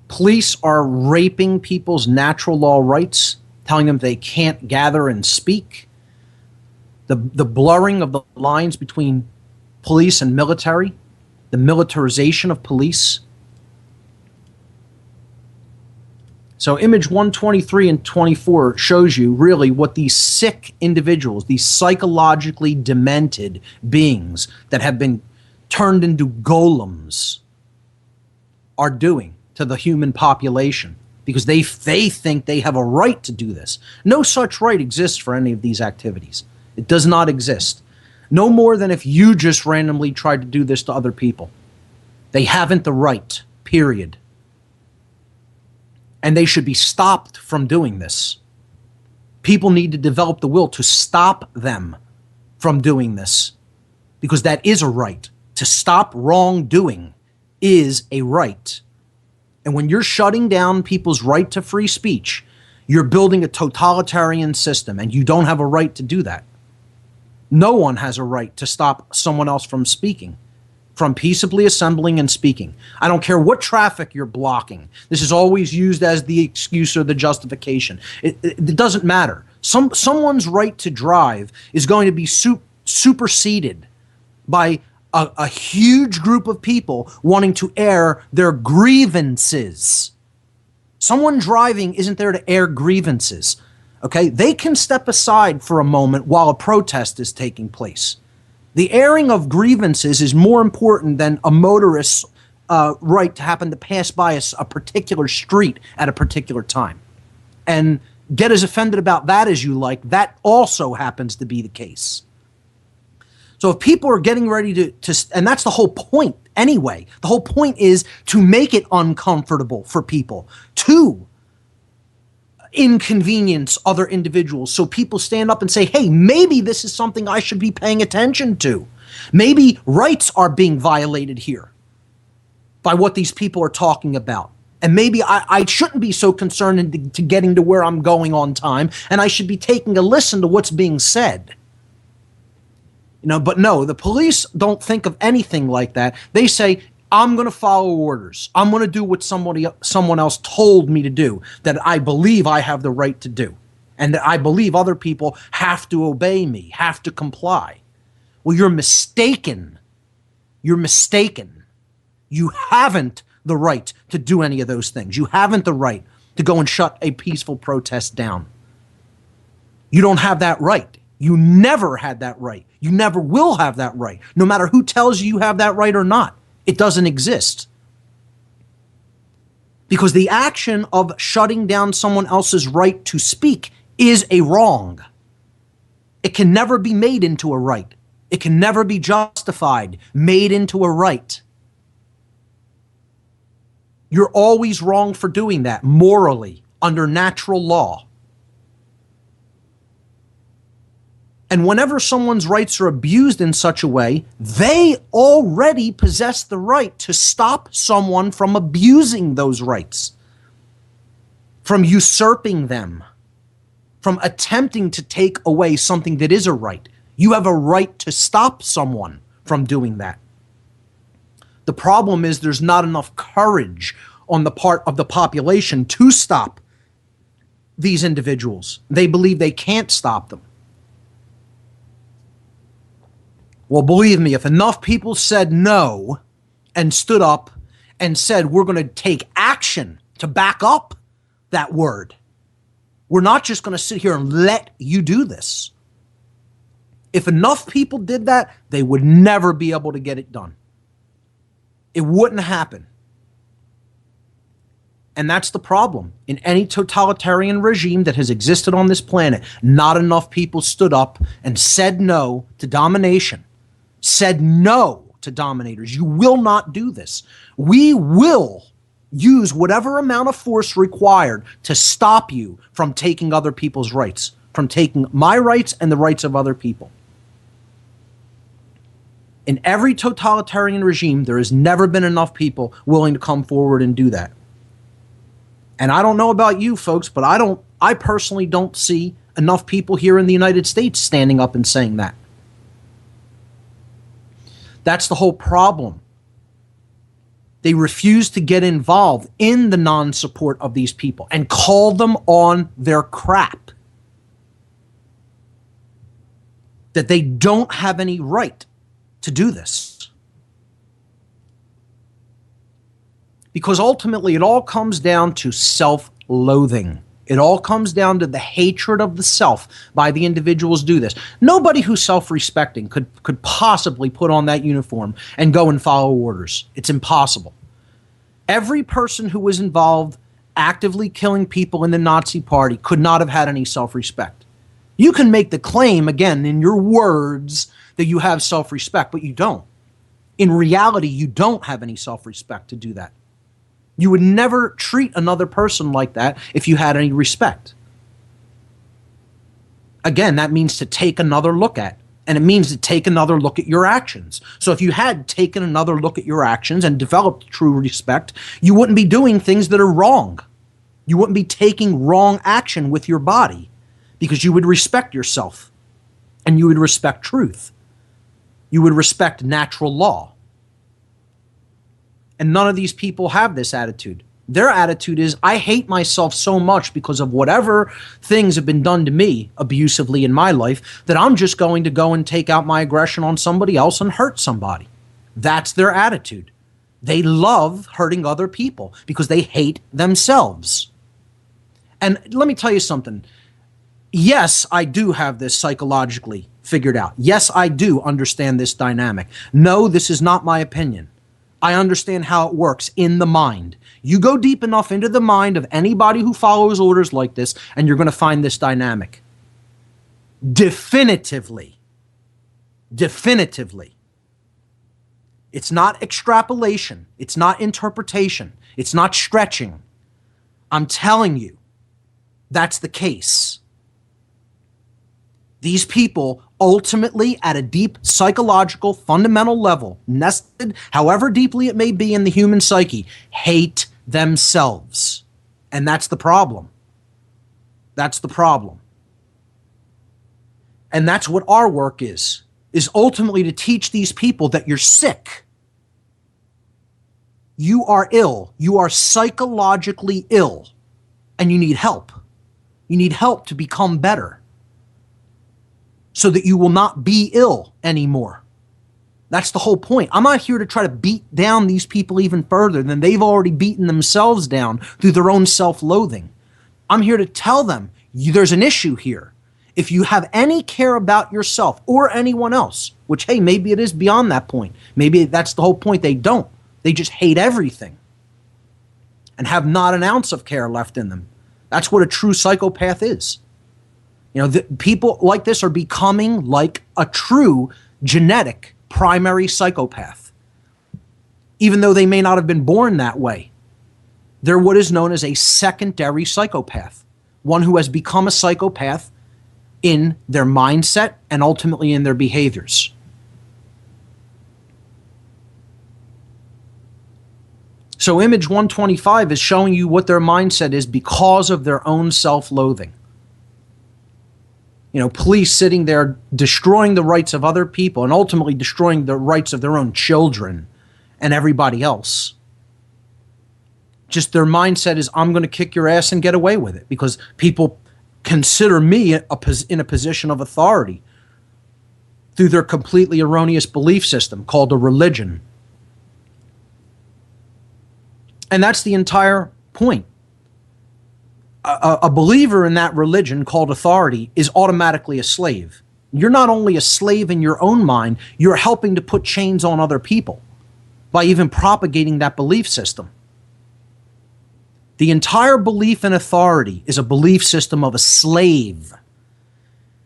Police are raping people's natural law rights, telling them they can't gather and speak. The blurring of the lines between police and military, the militarization of police. So image 123 and 24 shows you really what these sick individuals, these psychologically demented beings that have been turned into golems are doing to the human population, because they think they have a right to do this. No such right exists for any of these activities. It does not exist. No more than if you just randomly tried to do this to other people. They haven't the right, period. And they should be stopped from doing this. People need to develop the will to stop them from doing this, because that is a right. To stop wrongdoing is a right. And when you're shutting down people's right to free speech, you're building a totalitarian system, and you don't have a right to do that. No one has a right to stop someone else from speaking, from peaceably assembling and speaking. I don't care what traffic you're blocking. This is always used as the excuse or the justification. It doesn't matter. Someone's right to drive is going to be superseded by a huge group of people wanting to air their grievances. Someone driving isn't there to air grievances. Okay? They can step aside for a moment while a protest is taking place. The airing of grievances is more important than a motorist's right to happen to pass by a particular street at a particular time. And get as offended about that as you like. That also happens to be the case. So if people are getting ready to, and that's the whole point anyway, the whole point is to make it uncomfortable for people, to inconvenience other individuals, so people stand up and say, hey, maybe this is something I should be paying attention to. Maybe rights are being violated here by what these people are talking about. And maybe I shouldn't be so concerned to getting to where I'm going on time, and I should be taking a listen to what's being said. But no, the police don't think of anything like that. They say, I'm going to follow orders. I'm going to do what someone else told me to do, that I believe I have the right to do, and that I believe other people have to obey me, have to comply. Well, you're mistaken. You're mistaken. You haven't the right to do any of those things. You haven't the right to go and shut a peaceful protest down. You don't have that right. You never had that right. You never will have that right, no matter who tells you have that right or not. It doesn't exist. Because the action of shutting down someone else's right to speak is a wrong. It can never be made into a right. It can never be justified, made into a right. You're always wrong for doing that, morally, under natural law. And whenever someone's rights are abused in such a way, they already possess the right to stop someone from abusing those rights, from usurping them, from attempting to take away something that is a right. You have a right to stop someone from doing that. The problem is there's not enough courage on the part of the population to stop these individuals. They believe they can't stop them. Well, believe me, if enough people said no and stood up and said, we're going to take action to back up that word, we're not just going to sit here and let you do this. If enough people did that, they would never be able to get it done. It wouldn't happen. And that's the problem. In any totalitarian regime that has existed on this planet, not enough people stood up and said no to domination, said no to dominators. You will not do this. We will use whatever amount of force required to stop you from taking other people's rights, from taking my rights and the rights of other people. In every totalitarian regime, there has never been enough people willing to come forward and do that. And I don't know about you folks, but I personally don't see enough people here in the United States standing up and saying that. That's the whole problem. They refuse to get involved in the non-support of these people and call them on their crap. That they don't have any right to do this. Because ultimately it all comes down to self-loathing. It all comes down to the hatred of the self by the individuals do this. Nobody who's self-respecting could possibly put on that uniform and go and follow orders. It's impossible. Every person who was involved actively killing people in the Nazi Party could not have had any self-respect. You can make the claim, again, in your words, that you have self-respect, but you don't. In reality, you don't have any self-respect to do that. You would never treat another person like that if you had any respect. Again, that means to take another look at, and it means to take another look at your actions. So if you had taken another look at your actions and developed true respect, you wouldn't be doing things that are wrong. You wouldn't be taking wrong action with your body because you would respect yourself and you would respect truth. You would respect natural law. And none of these people have this attitude. Their attitude is, I hate myself so much because of whatever things have been done to me abusively in my life that I'm just going to go and take out my aggression on somebody else and hurt somebody. That's their attitude. They love hurting other people because they hate themselves. And let me tell you something. Yes, I do have this psychologically figured out. Yes, I do understand this dynamic. No, this is not my opinion. I understand how it works in the mind. You go deep enough into the mind of anybody who follows orders like this, and you're going to find this dynamic. Definitively. Definitively. It's not extrapolation. It's not interpretation. It's not stretching. I'm telling you, that's the case. These people ultimately, at a deep psychological, fundamental level, nested however deeply it may be in the human psyche, hate themselves. And that's the problem. That's the problem. And that's what our work is ultimately to teach these people that you're sick. You are ill. You are psychologically ill. And you need help. You need help to become better, so that you will not be ill anymore. That's the whole point. I'm not here to try to beat down these people even further than they've already beaten themselves down through their own self-loathing. I'm here to tell them there's an issue here. If you have any care about yourself or anyone else, which, hey, maybe it is beyond that point. Maybe that's the whole point. They don't. They just hate everything and have not an ounce of care left in them. That's what a true psychopath is. You know, people like this are becoming like a true genetic primary psychopath. Even though they may not have been born that way, they're what is known as a secondary psychopath, one who has become a psychopath in their mindset and ultimately in their behaviors. So image 125 is showing you what their mindset is because of their own self-loathing. You know, police sitting there destroying the rights of other people and ultimately destroying the rights of their own children and everybody else. Just their mindset is, I'm going to kick your ass and get away with it because people consider me in a position of authority through their completely erroneous belief system called a religion. And that's the entire point. A believer in that religion called authority is automatically a slave. You're not only a slave in your own mind, you're helping to put chains on other people by even propagating that belief system. The entire belief in authority is a belief system of a slave.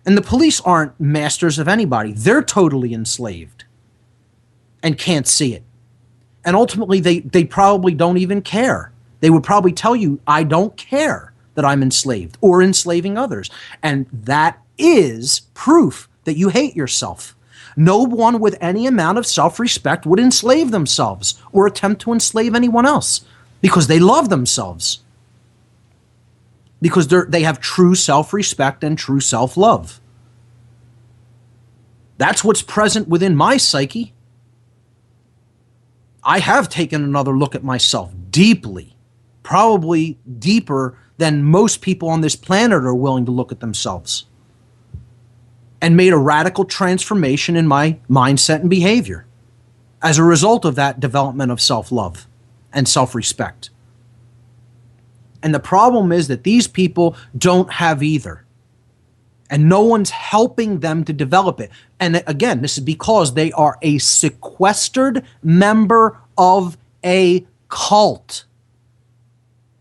And the police aren't masters of anybody. They're totally enslaved and can't see it. And ultimately, they probably don't even care. They would probably tell you, I don't care that I'm enslaved or enslaving others. And that is proof that you hate yourself. No one with any amount of self-respect would enslave themselves or attempt to enslave anyone else because they love themselves. Because they have true self-respect and true self-love. That's what's present within my psyche. I have taken another look at myself deeply, probably deeper than most people on this planet are willing to look at themselves, and made a radical transformation in my mindset and behavior as a result of that development of self-love and self-respect. And the problem is that these people don't have either. And no one's helping them to develop it. And again, this is because they are a sequestered member of a cult.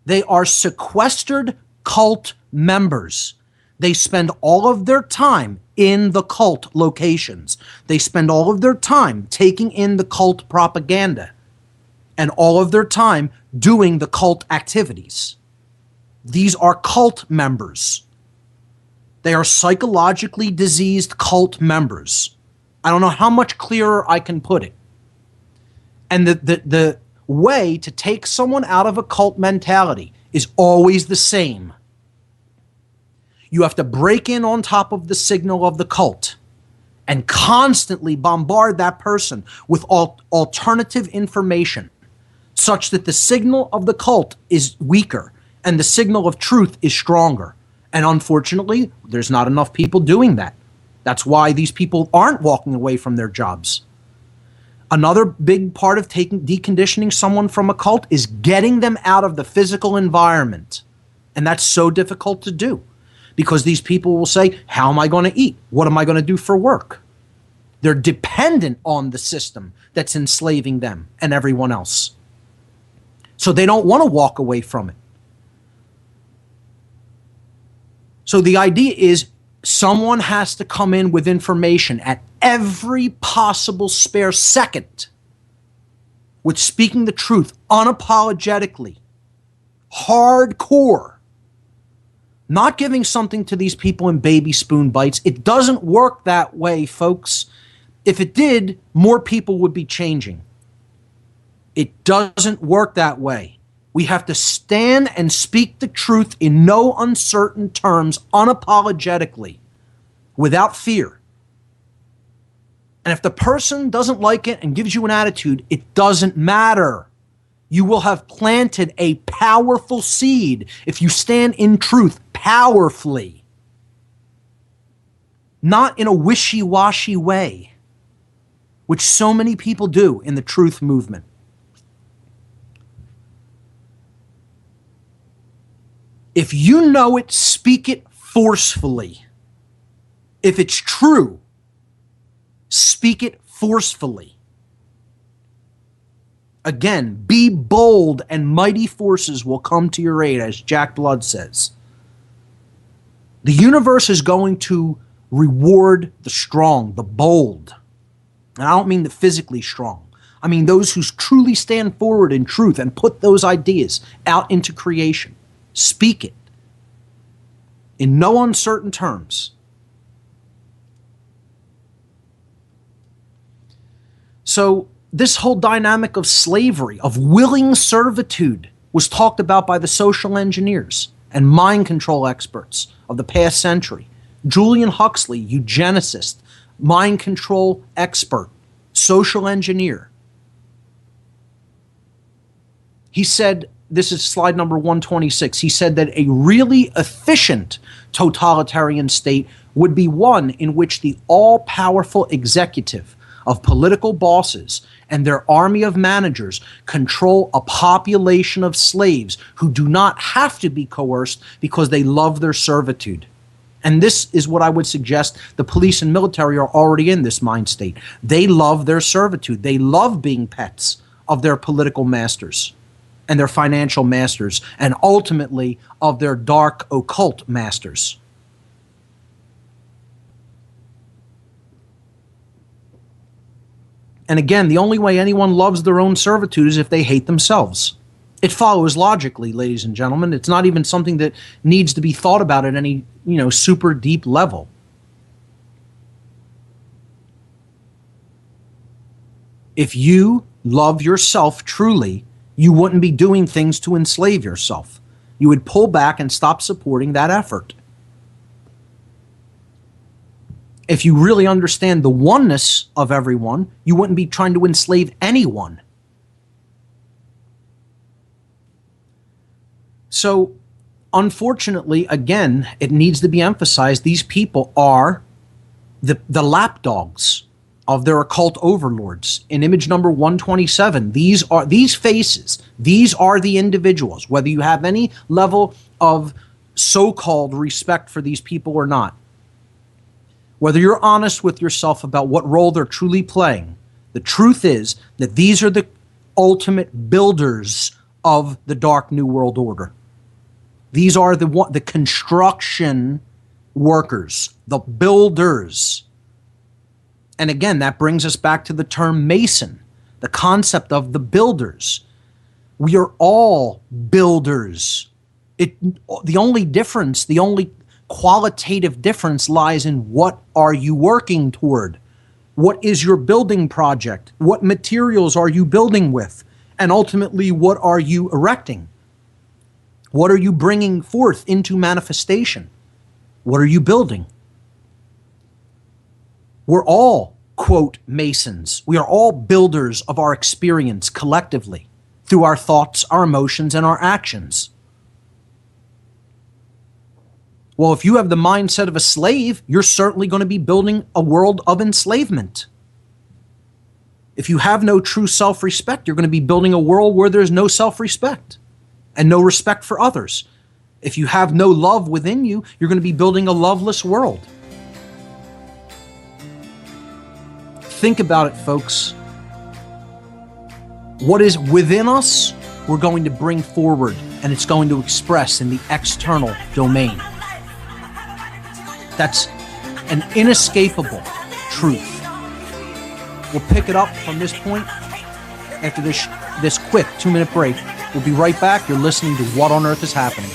They are sequestered cult members. They spend all of their time in the cult locations. They spend all of their time taking in the cult propaganda and all of their time doing the cult activities. These are cult members. They are psychologically diseased cult members. I don't know how much clearer I can put it. And the way to take someone out of a cult mentality is always the same. You have to break in on top of the signal of the cult and constantly bombard that person with alternative information such that the signal of the cult is weaker and the signal of truth is stronger. And unfortunately, there's not enough people doing that. That's why these people aren't walking away from their jobs. Another big part of deconditioning someone from a cult is getting them out of the physical environment. And that's so difficult to do because these people will say, how am I going to eat? What am I going to do for work? They're dependent on the system that's enslaving them and everyone else. So they don't want to walk away from it. So the idea is someone has to come in with information at every possible spare second with speaking the truth unapologetically, hardcore, not giving something to these people in baby spoon bites. It doesn't work that way, folks. If it did, more people would be changing. It doesn't work that way. We have to stand and speak the truth in no uncertain terms, unapologetically, without fear. And if the person doesn't like it and gives you an attitude, it doesn't matter. You will have planted a powerful seed if you stand in truth powerfully, not in a wishy-washy way, which so many people do in the truth movement. If you know it, speak it forcefully. If it's true, speak it forcefully. Again, be bold and mighty forces will come to your aid, as Jack Blood says. The universe is going to reward the strong, the bold. And I don't mean the physically strong. I mean those who truly stand forward in truth and put those ideas out into creation. Speak it in no uncertain terms. So this whole dynamic of slavery, of willing servitude, was talked about by the social engineers and mind control experts of the past century. Julian Huxley, eugenicist, mind control expert, social engineer. He said, this is slide number 126. He said that a really efficient totalitarian state would be one in which the all-powerful executive of political bosses and their army of managers control a population of slaves who do not have to be coerced because they love their servitude And this is what I would suggest the police and military are already in this mind state. They love their servitude. They love being pets of their political masters and their financial masters, and ultimately of their dark occult masters. And again, the only way anyone loves their own servitude is if they hate themselves. It follows logically, ladies and gentlemen. It's not even something that needs to be thought about at any, super deep level. If you love yourself truly, you wouldn't be doing things to enslave yourself. You would pull back and stop supporting that effort. If you really understand the oneness of everyone, you wouldn't be trying to enslave anyone. So, unfortunately, again, it needs to be emphasized, these people are the lapdogs of their occult overlords. In image number 127, these faces, these are the individuals, whether you have any level of so-called respect for these people or not. Whether you're honest with yourself about what role they're truly playing, the truth is that these are the ultimate builders of the Dark New World Order. These are the construction workers, the builders. And again, that brings us back to the term Mason, the concept of the builders. We are all builders. The only difference, the only qualitative difference lies in what are you working toward? What is your building project? What materials are you building with? And ultimately, what are you erecting? What are you bringing forth into manifestation? What are you building? We're all, quote, Masons. We are all builders of our experience collectively through our thoughts, our emotions, and our actions. Well, if you have the mindset of a slave, you're certainly going to be building a world of enslavement. If you have no true self-respect, you're going to be building a world where there's no self-respect and no respect for others. If you have no love within you, you're going to be building a loveless world. Think about it, folks. What is within us, we're going to bring forward, and it's going to express in the external domain. That's an inescapable truth. We'll pick it up from this point after this quick 2-minute break. We'll be right back. You're listening to What on Earth is Happening.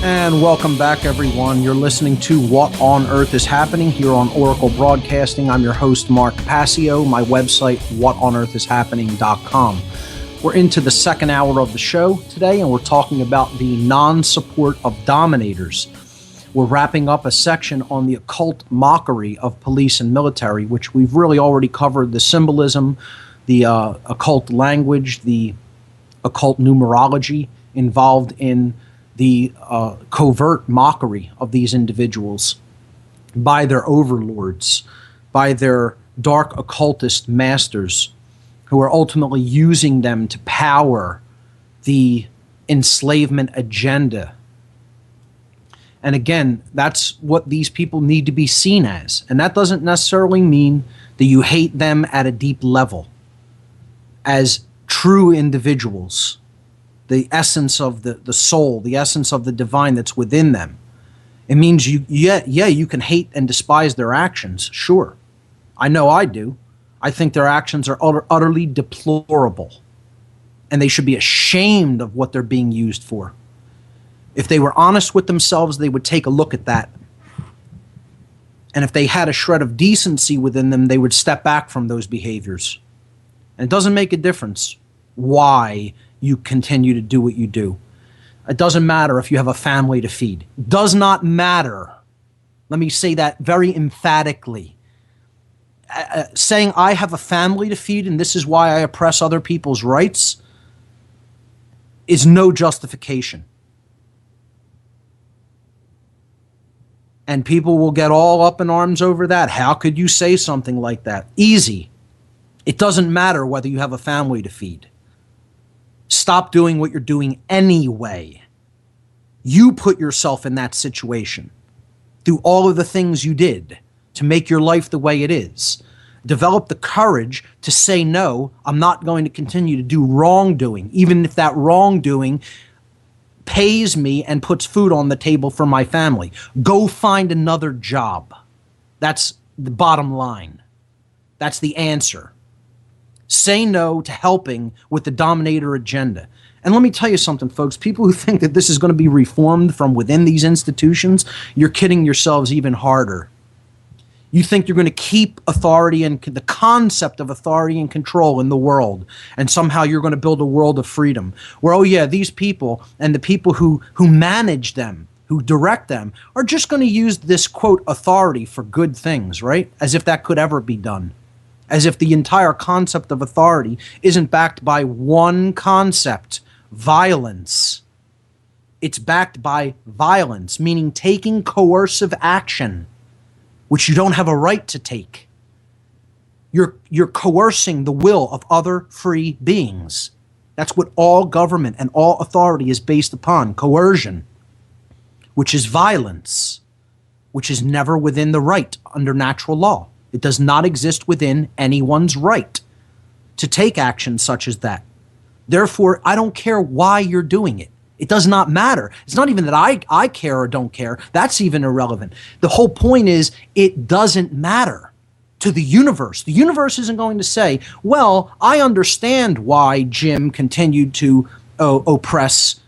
And welcome back, everyone. You're listening to What on Earth is Happening here on Oracle Broadcasting. I'm your host, Mark Passio. My website, whatonearthishappening.com. We're into the second hour of the show today, and we're talking about the non-support of dominators. We're wrapping up a section on the occult mockery of police and military, which we've really already covered the symbolism, the occult language, the occult numerology involved in the covert mockery of these individuals by their overlords, by their dark occultist masters, who are ultimately using them to power the enslavement agenda. And again, that's what these people need to be seen as. And that doesn't necessarily mean that you hate them at a deep level as true individuals. The essence of the soul, the essence of the divine that's within them. It means you can hate and despise their actions, sure. I know I do. I think their actions are utterly deplorable, and they should be ashamed of what they're being used for. If they were honest with themselves, they would take a look at that. And if they had a shred of decency within them, they would step back from those behaviors. And it doesn't make a difference why you continue to do what you do. It doesn't matter if you have a family to feed. Does not matter. Let me say that very emphatically. Saying I have a family to feed and this is why I oppress other people's rights is no justification. And people will get all up in arms over that. How could you say something like that? Easy. It doesn't matter whether you have a family to feed. Stop doing what you're doing anyway. You put yourself in that situation through all of the things you did to make your life the way it is. Develop the courage to say, no, I'm not going to continue to do wrongdoing, even if that wrongdoing pays me and puts food on the table for my family. Go find another job. That's the bottom line. That's the answer. Say no to helping with the dominator agenda. And let me tell you something, folks. People who think that this is going to be reformed from within these institutions, you're kidding yourselves even harder. You think you're going to keep authority and the concept of authority and control in the world, and somehow you're going to build a world of freedom where, oh yeah, these people and the people who manage them, who direct them, are just going to use this, quote, authority for good things, right? As if that could ever be done. As if the entire concept of authority isn't backed by one concept, violence. It's backed by violence, meaning taking coercive action, which you don't have a right to take. You're coercing the will of other free beings. That's what all government and all authority is based upon, coercion, which is violence, which is never within the right under natural law. It does not exist within anyone's right to take action such as that. Therefore, I don't care why you're doing it. It does not matter. It's not even that I care or don't care. That's even irrelevant. The whole point is it doesn't matter to the universe. The universe isn't going to say, well, I understand why Jim continued to oppress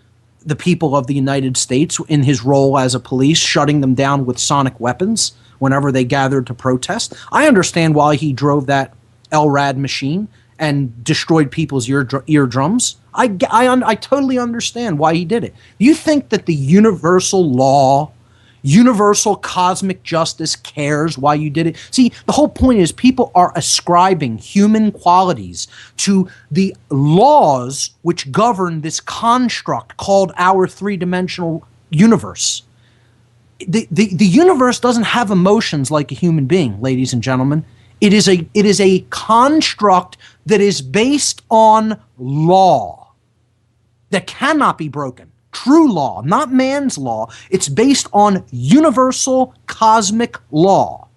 the people of the United States in his role as a police, shutting them down with sonic weapons whenever they gathered to protest. I understand why he drove that LRAD machine and destroyed people's eardrums. I totally understand why he did it. You think that the universal law, universal cosmic justice cares why you did it? See, the whole point is people are ascribing human qualities to the laws which govern this construct called our three-dimensional universe. The universe doesn't have emotions like a human being, ladies and gentlemen. It is a construct that is based on law that cannot be broken. True law, not man's law. It's based on universal cosmic law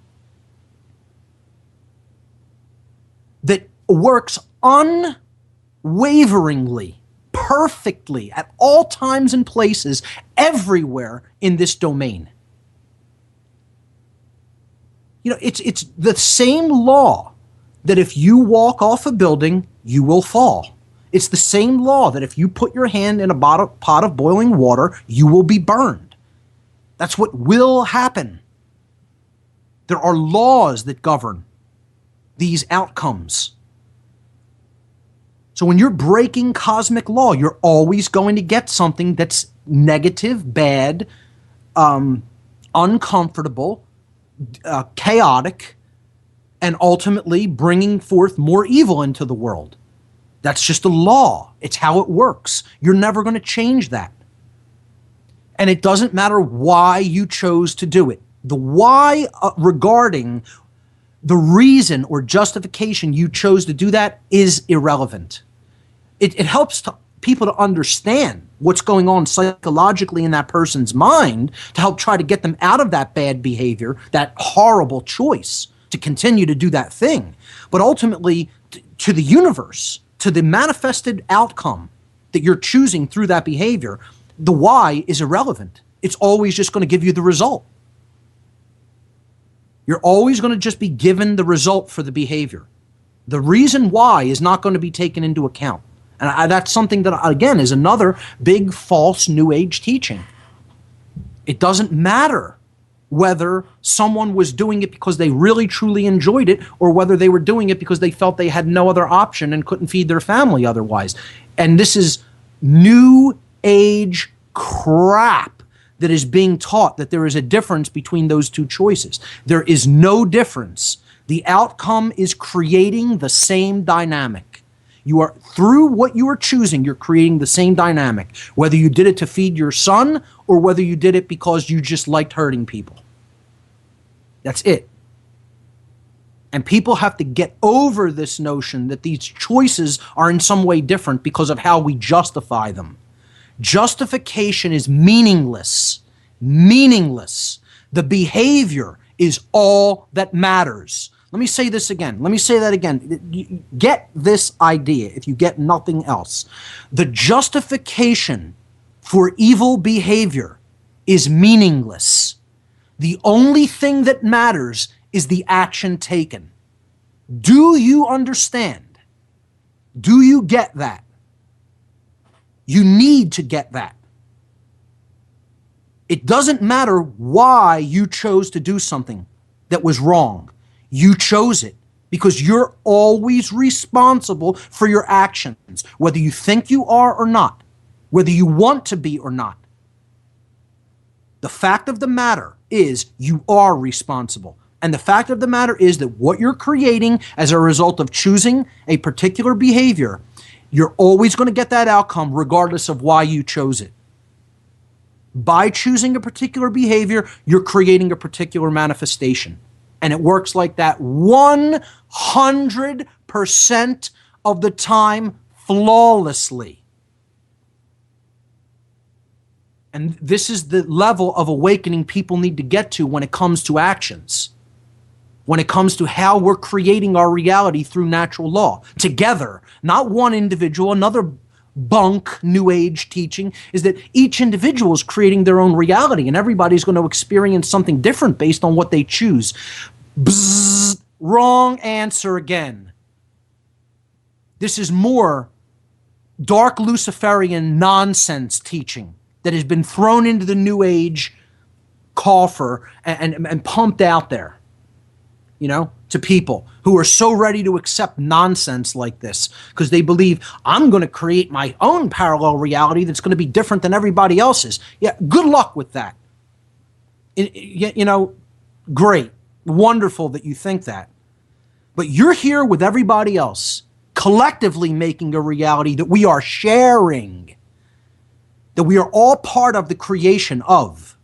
that works unwaveringly, perfectly, at all times and places, everywhere in this domain. You know, it's the same law that if you walk off a building, you will fall. It's the same law that if you put your hand in a pot of boiling water, you will be burned. That's what will happen. There are laws that govern these outcomes. So when you're breaking cosmic law, you're always going to get something that's negative, bad, uncomfortable, chaotic, and ultimately bringing forth more evil into the world. That's just a law. It's how it works. You're never going to change that. And it doesn't matter why you chose to do it. The why regarding the reason or justification you chose to do that is irrelevant. It helps people to understand what's going on psychologically in that person's mind to help try to get them out of that bad behavior, that horrible choice to continue to do that thing. But ultimately, to the universe, to the manifested outcome that you're choosing through that behavior, the why is irrelevant. It's always just going to give you the result. You're always going to just be given the result for the behavior. The reason why is not going to be taken into account. And that's something that, again, is another big false New Age teaching. It doesn't matter whether someone was doing it because they really truly enjoyed it or whether they were doing it because they felt they had no other option and couldn't feed their family otherwise. And this is New Age crap that is being taught that there is a difference between those two choices. There is no difference. The outcome is creating the same dynamic. You are, through what you are choosing, you're creating the same dynamic, whether you did it to feed your son or whether you did it because you just liked hurting people. That's it. And people have to get over this notion that these choices are in some way different because of how we justify them. Justification is meaningless. Meaningless. The behavior is all that matters. Let me say this again. Let me say that again. Get this idea if you get nothing else. The justification for evil behavior is meaningless. The only thing that matters is the action taken. Do you understand? Do you get that? You need to get that. It doesn't matter why you chose to do something that was wrong. You chose it because you're always responsible for your actions, whether you think you are or not, whether you want to be or not. The fact of the matter is you are responsible. And the fact of the matter is that what you're creating as a result of choosing a particular behavior, you're always going to get that outcome regardless of why you chose it. By choosing a particular behavior, you're creating a particular manifestation. And it works like that 100% of the time flawlessly. And this is the level of awakening people need to get to when it comes to actions. When it comes to how we're creating our reality through natural law. Together, not one individual. Another bunk New Age teaching is that each individual is creating their own reality and everybody's going to experience something different based on what they choose. Bzzz, wrong answer again. This is more dark Luciferian nonsense teaching that has been thrown into the New Age coffer and pumped out there, you know, to people who are so ready to accept nonsense like this because they believe I'm going to create my own parallel reality that's going to be different than everybody else's. Yeah, good luck with that. You know, great, wonderful that you think that. But you're here with everybody else, collectively making a reality that we are sharing, that we are all part of the creation of.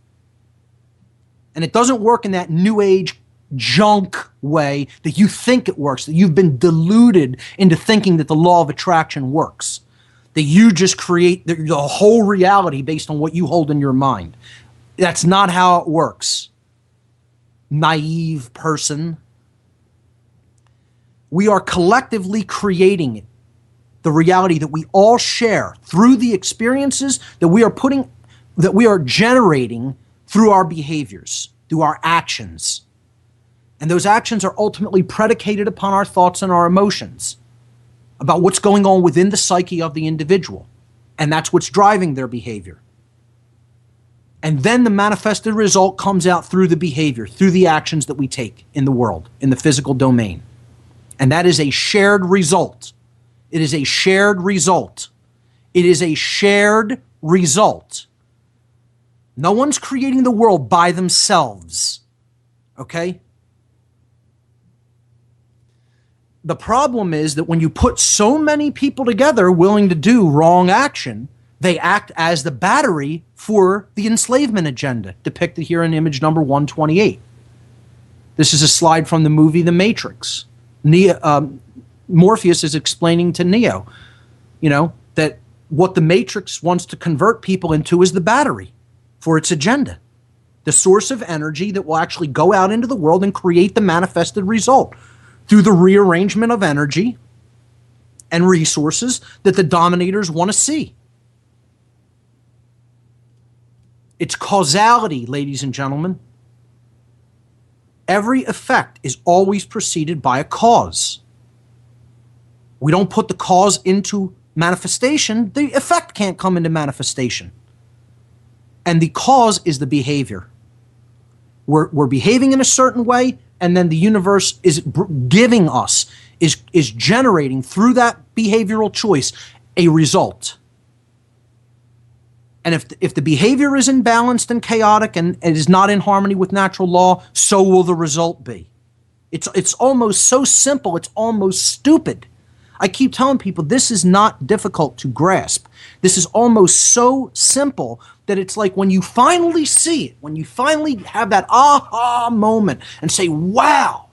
And it doesn't work in that New Age junk way that you think it works, that you've been deluded into thinking that the law of attraction works, that you just create the whole reality based on what you hold in your mind. That's not how it works. Naive person. We are collectively creating it, the reality that we all share through the experiences that we are generating through our behaviors, through our actions. And those actions are ultimately predicated upon our thoughts and our emotions about what's going on within the psyche of the individual. And that's what's driving their behavior. And then the manifested result comes out through the behavior, through the actions that we take in the world, in the physical domain. And that is a shared result. It is a shared result. It is a shared result. No one's creating the world by themselves. Okay? The problem is that when you put so many people together willing to do wrong action, they act as the battery for the enslavement agenda, depicted here in image number 128. This is a slide from the movie The Matrix. Morpheus is explaining to Neo, you know, that what the Matrix wants to convert people into is the battery for its agenda. The source of energy that will actually go out into the world and create the manifested result through the rearrangement of energy and resources that the dominators want to see. It's causality, ladies and gentlemen. Every effect is always preceded by a cause. We don't put the cause into manifestation, the effect can't come into manifestation. And the cause is the behavior. We're behaving in a certain way, and then the universe is giving us, is generating through that behavioral choice a result. And if the behavior is imbalanced and chaotic and it is not in harmony with natural law, so will the result be. It's almost so simple, it's almost stupid. I keep telling people this is not difficult to grasp. This is almost so simple that it's like when you finally see it, when you finally have that aha moment and say, wow,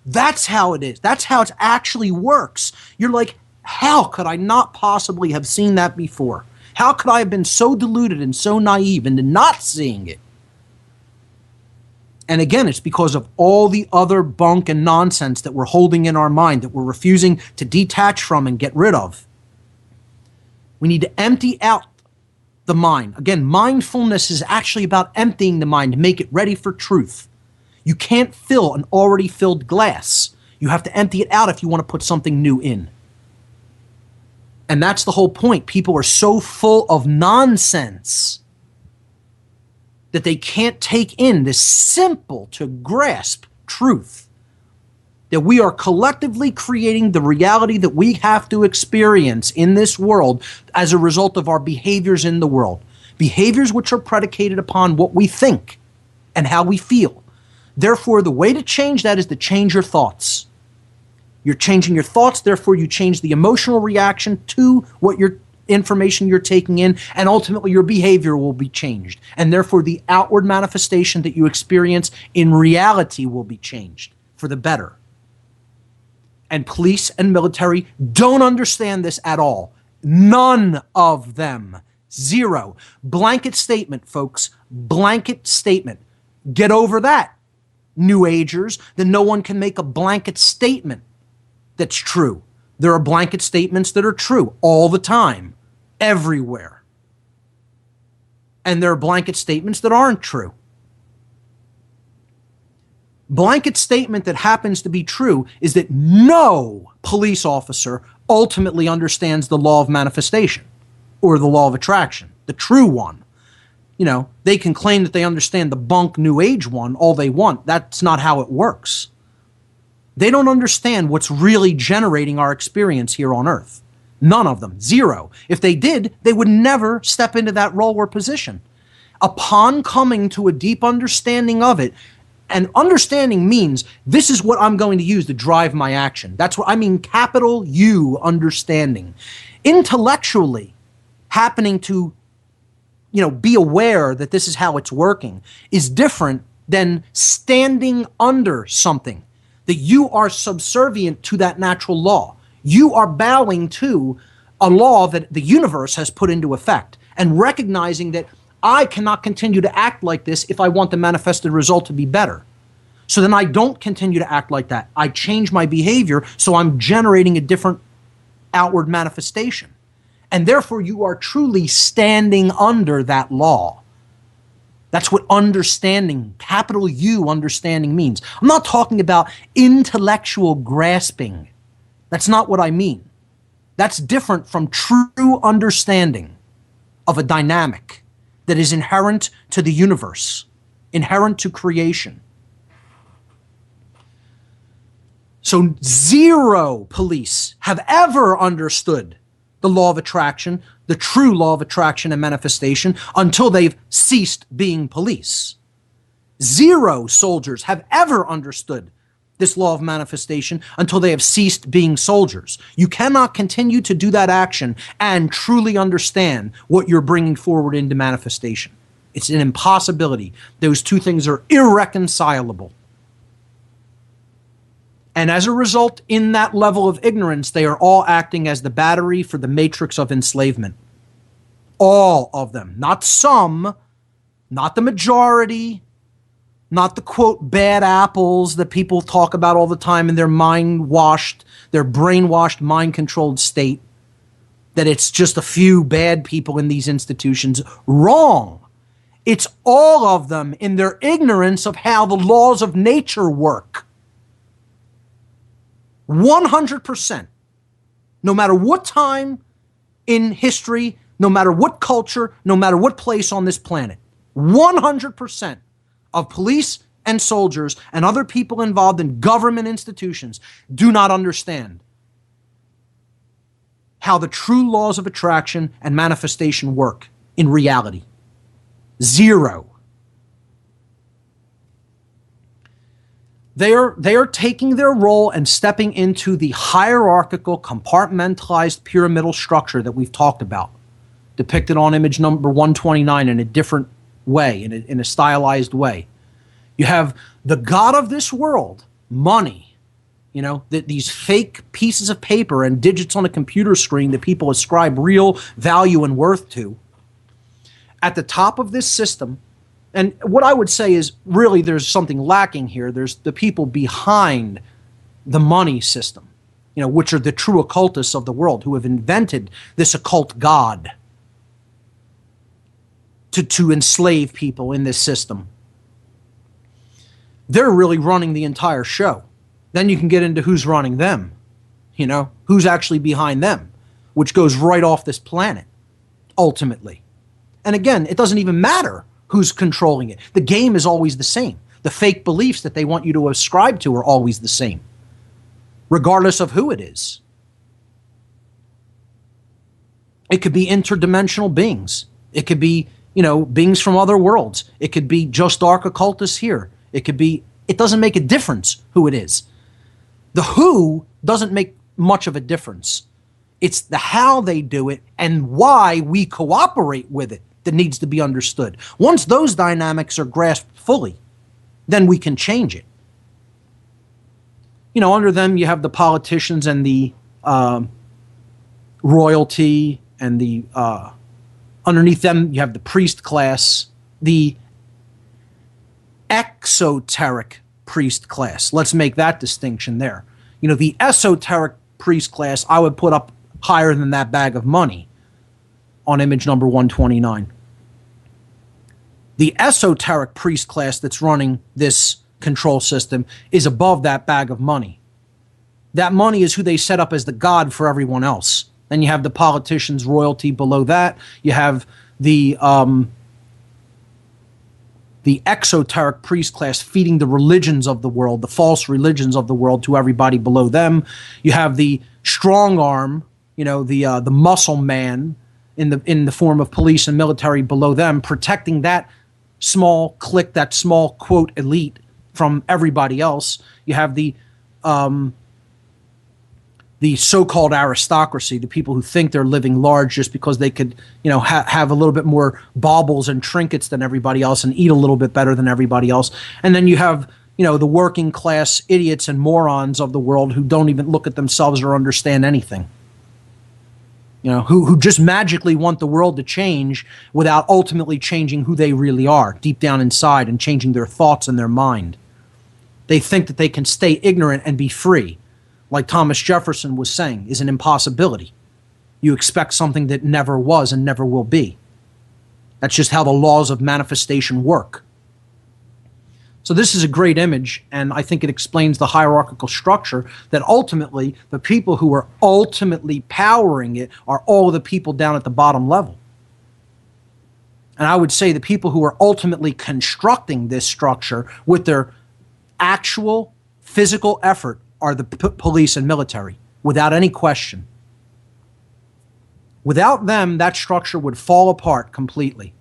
that's how it is. That's how it actually works. You're like, how could I not possibly have seen that before? How could I have been so deluded and so naive into not seeing it? And again, it's because of all the other bunk and nonsense that we're holding in our mind, that we're refusing to detach from and get rid of. We need to empty out the mind. Again, mindfulness is actually about emptying the mind to make it ready for truth. You can't fill an already filled glass. You have to empty it out if you want to put something new in. And that's the whole point. People are so full of nonsense that they can't take in this simple to grasp truth, that we are collectively creating the reality that we have to experience in this world as a result of our behaviors in the world. Behaviors which are predicated upon what we think and how we feel. Therefore, the way to change that is to change your thoughts. You're changing your thoughts, therefore you change the emotional reaction to what information you're taking in, and ultimately your behavior will be changed. And therefore the outward manifestation that you experience in reality will be changed for the better. And police and military don't understand this at all. None of them. Zero. Blanket statement, folks. Blanket statement. Get over that, New Agers. Then no one can make a blanket statement that's true. There are blanket statements that are true all the time, everywhere. And there are blanket statements that aren't true. Blanket statement that happens to be true is that no police officer ultimately understands the law of manifestation or the law of attraction, the true one. You know, they can claim that they understand the bunk New Age one all they want. That's not how it works. They don't understand what's really generating our experience here on Earth. None of them. Zero. If they did, they would never step into that role or position. Upon coming to a deep understanding of it, and understanding means this is what I'm going to use to drive my action. That's what I mean, capital U understanding. Intellectually happening to, be aware that this is how it's working is different than standing under something, that you are subservient to that natural law. You are bowing to a law that the universe has put into effect and recognizing that I cannot continue to act like this if I want the manifested result to be better. So then I don't continue to act like that. I change my behavior, so I'm generating a different outward manifestation. And therefore you are truly standing under that law. That's what understanding, capital U understanding means. I'm not talking about intellectual grasping. That's not what I mean. That's different from true understanding of a dynamic that is inherent to the universe, inherent to creation. So zero police have ever understood the law of attraction, the true law of attraction and manifestation, until they've ceased being police. Zero soldiers have ever understood this law of manifestation until they have ceased being soldiers. You cannot continue to do that action and truly understand what you're bringing forward into manifestation. It's an impossibility. Those two things are irreconcilable. And as a result, in that level of ignorance, they are all acting as the battery for the matrix of enslavement. All of them. Not some, not the majority, not the, quote, bad apples that people talk about all the time in their mind-washed, their brainwashed, mind-controlled state, that it's just a few bad people in these institutions. Wrong. It's all of them in their ignorance of how the laws of nature work. 100%. No matter what time in history, no matter what culture, no matter what place on this planet, 100% of police and soldiers and other people involved in government institutions do not understand how the true laws of attraction and manifestation work in reality. Zero. They are taking their role and stepping into the hierarchical, compartmentalized pyramidal structure that we've talked about, depicted on image number 129 in a different way, in a stylized way. You have the god of this world, money, these fake pieces of paper and digits on a computer screen that people ascribe real value and worth to. At the top of this system, and what I would say is really there's something lacking here. There's the people behind the money system, which are the true occultists of the world who have invented this occult god to enslave people in this system. They're really running the entire show. Then you can get into who's running them, who's actually behind them, which goes right off this planet, ultimately. And again, it doesn't even matter who's controlling it. The game is always the same. The fake beliefs that they want you to ascribe to are always the same, regardless of who it is. It could be interdimensional beings. It could be, beings from other worlds. It could be just dark occultists here. It doesn't make a difference who it is. The who doesn't make much of a difference. It's the how they do it and why we cooperate with it that needs to be understood. Once those dynamics are grasped fully, then we can change it. Under them you have the politicians and the royalty, and the underneath them you have the priest class, the exoteric priest class. Let's make that distinction there. The esoteric priest class I would put up higher than that bag of money on image number 129. The esoteric priest class that's running this control system is above that bag of money. That money is who they set up as the god for everyone else. Then you have the politicians, royalty below that. You have the exoteric priest class feeding the religions of the world, the false religions of the world, to everybody below them. You have the strong arm, the muscle man in the form of police and military below them, protecting that small clique, that small quote elite from everybody else. You have the so-called aristocracy, the people who think they're living large just because they could, have a little bit more baubles and trinkets than everybody else and eat a little bit better than everybody else. And then you have, the working class idiots and morons of the world who don't even look at themselves or understand anything. Who just magically want the world to change without ultimately changing who they really are deep down inside and changing their thoughts and their mind. They think that they can stay ignorant and be free, like Thomas Jefferson was saying, is an impossibility. You expect something that never was and never will be. That's just how the laws of manifestation work. So this is a great image, and I think it explains the hierarchical structure that ultimately the people who are ultimately powering it are all the people down at the bottom level. And I would say the people who are ultimately constructing this structure with their actual physical effort are the police and military, without any question. Without them, that structure would fall apart completely.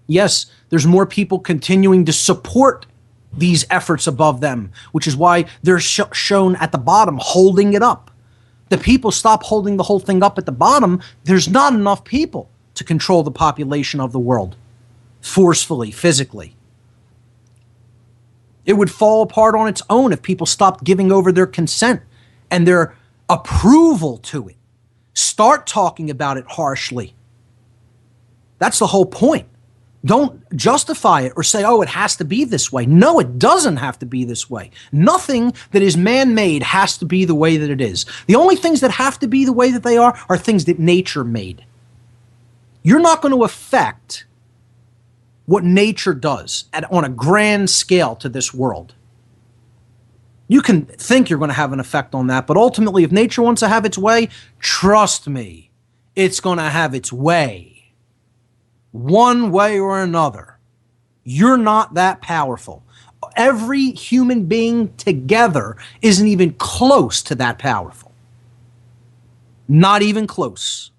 Yes, there's more people continuing to support these efforts above them, which is why they're shown at the bottom holding it up. The people stop holding the whole thing up at the bottom. There's not enough people to control the population of the world forcefully, physically. It would fall apart on its own if people stopped giving over their consent and their approval to it. Start talking about it harshly. That's the whole point. Don't justify it or say, oh, it has to be this way. No, it doesn't have to be this way. Nothing that is man-made has to be the way that it is. The only things that have to be the way that they are things that nature made. You're not going to affect what nature does on a grand scale to this world. You can think you're going to have an effect on that, but ultimately, if nature wants to have its way, trust me, it's going to have its way. One way or another. You're not that powerful. Every human being together isn't even close to that powerful. Not even close.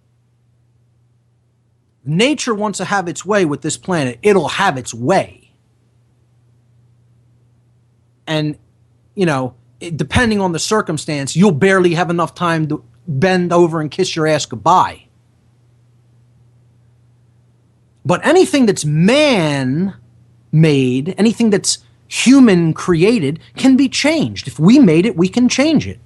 Nature wants to have its way with this planet. It'll have its way. And, depending on the circumstance, you'll barely have enough time to bend over and kiss your ass goodbye. But anything that's man-made, anything that's human-created, can be changed. If we made it, we can change it.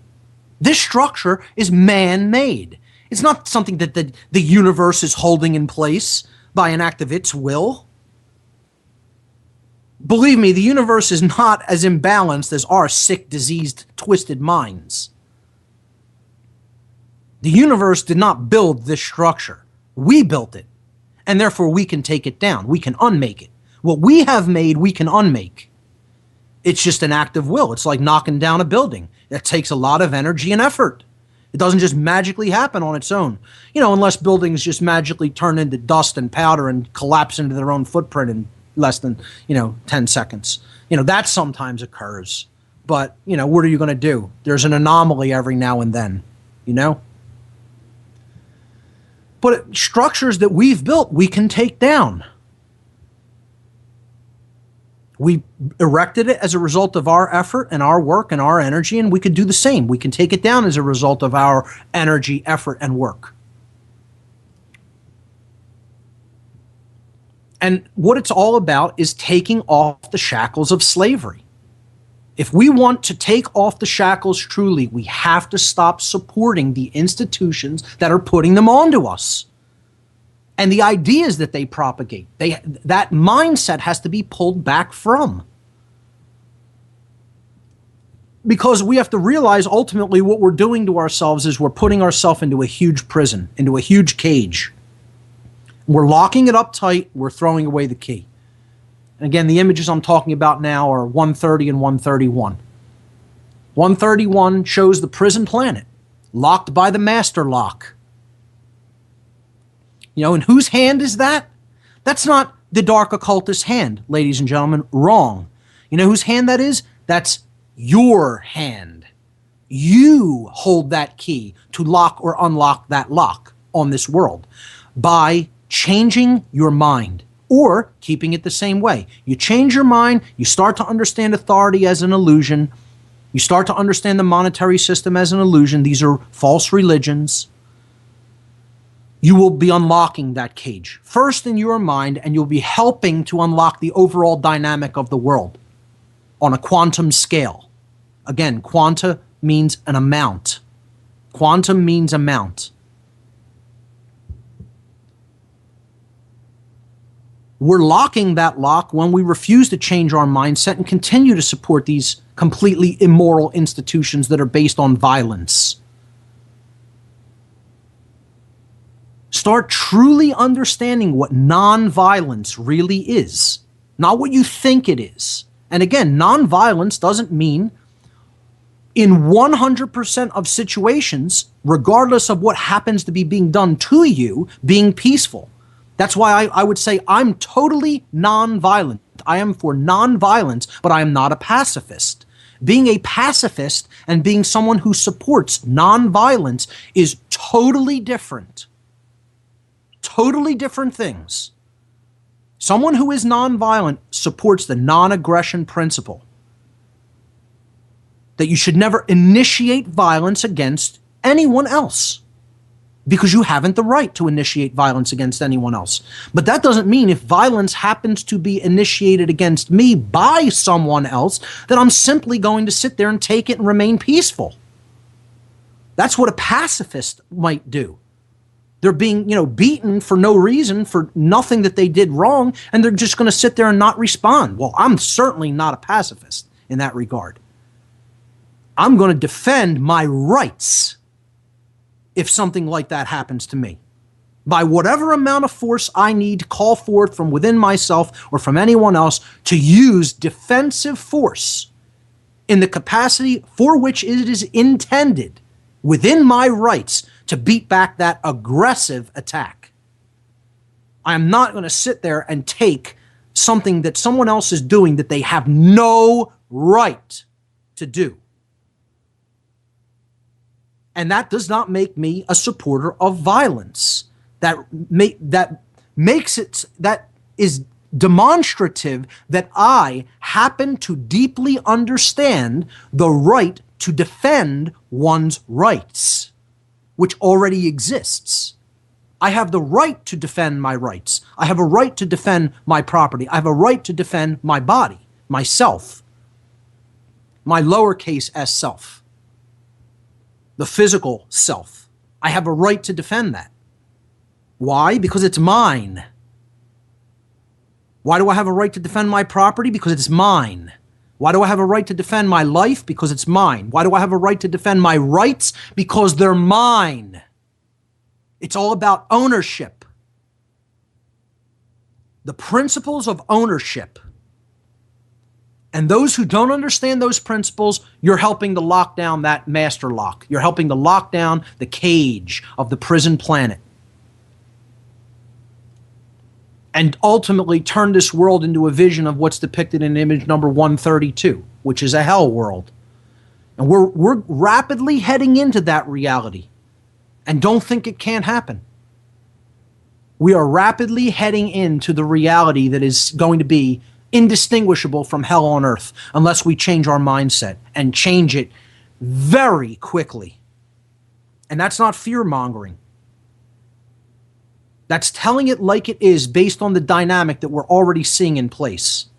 This structure is man-made. It's not something that the universe is holding in place by an act of its will. Believe me, the universe is not as imbalanced as our sick, diseased, twisted minds. The universe did not build this structure. We built it, and therefore we can take it down. We can unmake it. What we have made, we can unmake. It's just an act of will. It's like knocking down a building. It takes a lot of energy and effort. It doesn't just magically happen on its own. Unless buildings just magically turn into dust and powder and collapse into their own footprint in less than, 10 seconds. That sometimes occurs. But, what are you going to do? There's an anomaly every now and then, But structures that we've built, we can take down. We erected it as a result of our effort and our work and our energy, and we could do the same. We can take it down as a result of our energy, effort, and work. And what it's all about is taking off the shackles of slavery. If we want to take off the shackles truly, we have to stop supporting the institutions that are putting them onto us. And the ideas that they propagate, that mindset has to be pulled back from. Because we have to realize ultimately what we're doing to ourselves is we're putting ourselves into a huge prison, into a huge cage. We're locking it up tight, we're throwing away the key. And again, the images I'm talking about now are 130 and 131. 131 shows the prison planet, locked by the master lock. In whose hand is that? That's not the dark occultist hand, ladies and gentlemen. Wrong. Whose hand that is? That's your hand. You hold that key to lock or unlock that lock on this world by changing your mind or keeping it the same way. You change your mind, you start to understand authority as an illusion, you start to understand the monetary system as an illusion. These are false religions. You will be unlocking that cage first in your mind, and you'll be helping to unlock the overall dynamic of the world on a quantum scale. Again, quanta means an amount. Quantum means amount. We're locking that lock when we refuse to change our mindset and continue to support these completely immoral institutions that are based on violence. Start truly understanding what nonviolence really is, not what you think it is. And again, nonviolence doesn't mean in 100% of situations, regardless of what happens to be being done to you, being peaceful. That's why I would say I'm totally nonviolent. I am for nonviolence, but I am not a pacifist. Being a pacifist and being someone who supports nonviolence is totally different. Totally different things. Someone who is nonviolent supports the non-aggression principle. That you should never initiate violence against anyone else, because you haven't the right to initiate violence against anyone else. But that doesn't mean if violence happens to be initiated against me by someone else, that I'm simply going to sit there and take it and remain peaceful. That's what a pacifist might do. They're being, beaten for no reason, for nothing that they did wrong, and they're just going to sit there and not respond. Well, I'm certainly not a pacifist in that regard. I'm going to defend my rights if something like that happens to me, by whatever amount of force I need to call forth from within myself or from anyone else to use defensive force in the capacity for which it is intended within my rights to beat back that aggressive attack. I'm not going to sit there and take something that someone else is doing that they have no right to do. And that does not make me a supporter of violence. That that is demonstrative that I happen to deeply understand the right to defend one's rights, which already exists. I have the right to defend my rights. I have a right to defend my property. I have a right to defend my body, myself, my lowercase s self, the physical self. I have a right to defend that. Why? Because it's mine. Why do I have a right to defend my property? Because it's mine. Why do I have a right to defend my life? Because it's mine. Why do I have a right to defend my rights? Because they're mine. It's all about ownership. The principles of ownership. And those who don't understand those principles, you're helping to lock down that master lock. You're helping to lock down the cage of the prison planet. And ultimately turn this world into a vision of what's depicted in image number 132, which is a hell world. And we're rapidly heading into that reality. And don't think it can't happen. We are rapidly heading into the reality that is going to be indistinguishable from hell on earth unless we change our mindset and change it very quickly. And that's not fear-mongering. That's telling it like it is based on the dynamic that we're already seeing in place.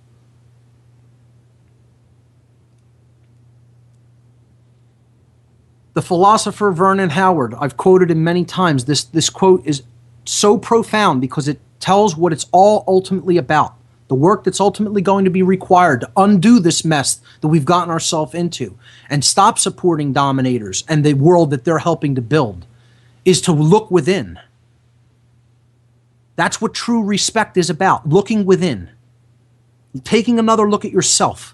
The philosopher Vernon Howard, I've quoted him many times. This quote is so profound because it tells what it's all ultimately about. The work that's ultimately going to be required to undo this mess that we've gotten ourselves into and stop supporting dominators and the world that they're helping to build is to look within. That's what true respect is about, looking within, taking another look at yourself.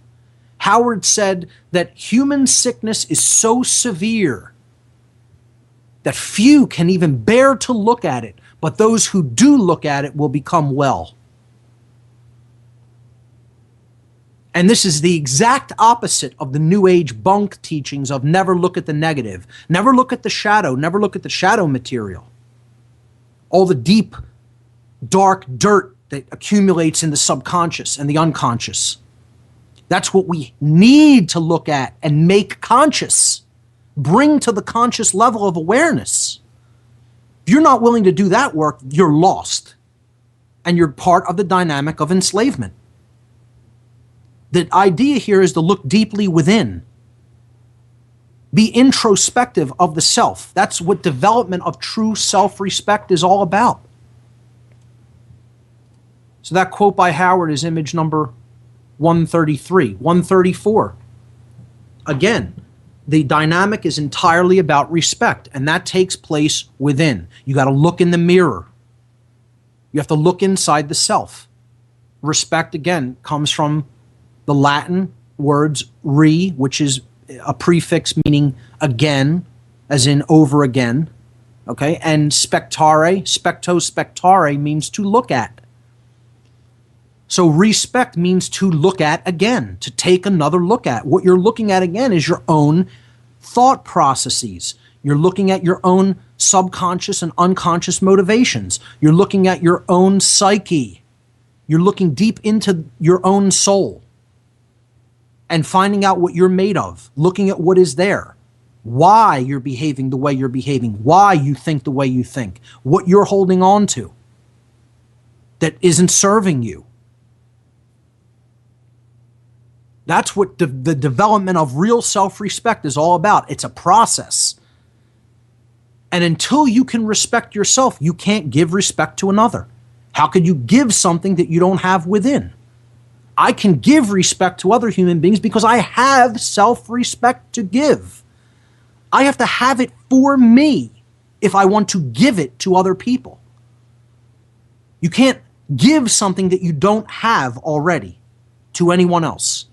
Howard said that human sickness is so severe that few can even bear to look at it, but those who do look at it will become well. And this is the exact opposite of the New Age bunk teachings of never look at the negative, never look at the shadow, never look at the shadow material. All the deep dark dirt that accumulates in the subconscious and the unconscious. That's what we need to look at and make conscious. Bring to the conscious level of awareness. If you're not willing to do that work, you're lost. And you're part of the dynamic of enslavement. The idea here is to look deeply within. Be introspective of the self. That's what development of true self-respect is all about. So that quote by Howard is image number 133. 134. Again, the dynamic is entirely about respect, and that takes place within. You got to look in the mirror. You have to look inside the self. Respect, again, comes from the Latin words re, which is a prefix meaning again, as in over again. Okay, and spectare, specto spectare means to look at. So respect means to look at again, to take another look at. What you're looking at again is your own thought processes. You're looking at your own subconscious and unconscious motivations. You're looking at your own psyche. You're looking deep into your own soul and finding out what you're made of, looking at what is there, why you're behaving the way you're behaving, why you think the way you think, what you're holding on to that isn't serving you. That's what the development of real self-respect is all about. It's a process. And until you can respect yourself, you can't give respect to another. How could you give something that you don't have within? I can give respect to other human beings because I have self-respect to give. I have to have it for me if I want to give it to other people. You can't give something that you don't have already to anyone else.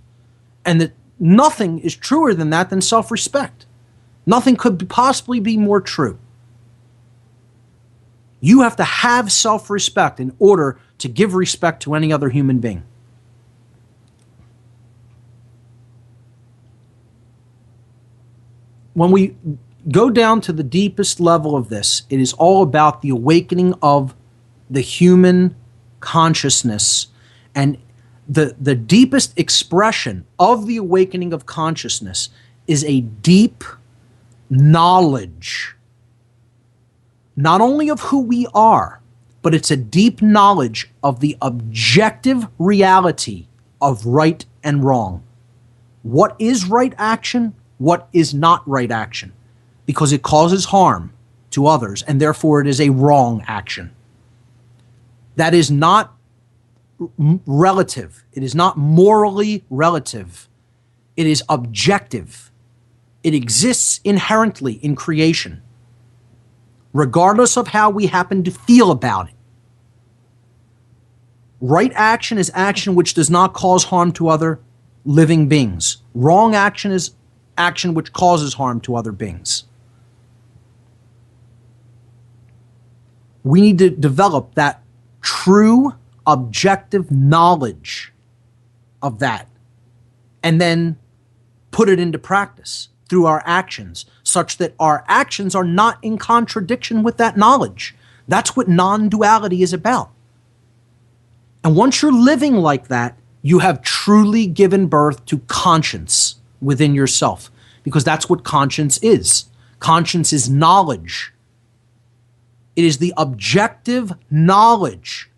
And that nothing is truer than that than self-respect. Nothing could possibly be more true. You have to have self-respect in order to give respect to any other human being. When we go down to the deepest level of this, it is all about the awakening of the human consciousness, and the deepest expression of the awakening of consciousness is a deep knowledge, not only of who we are, but it's a deep knowledge of the objective reality of right and wrong. What is right action? What is not right action? Because it causes harm to others, and therefore it is a wrong action. That is not relative. It is not morally relative. It is objective. It exists inherently in creation, regardless of how we happen to feel about it. Right action is action which does not cause harm to other living beings. Wrong action is action which causes harm to other beings. We need to develop that true objective knowledge of that, and then put it into practice through our actions, such that our actions are not in contradiction with that knowledge. That's what non-duality is about. And once you're living like that, you have truly given birth to conscience within yourself, because that's what conscience is. Conscience is knowledge. It is the objective knowledge,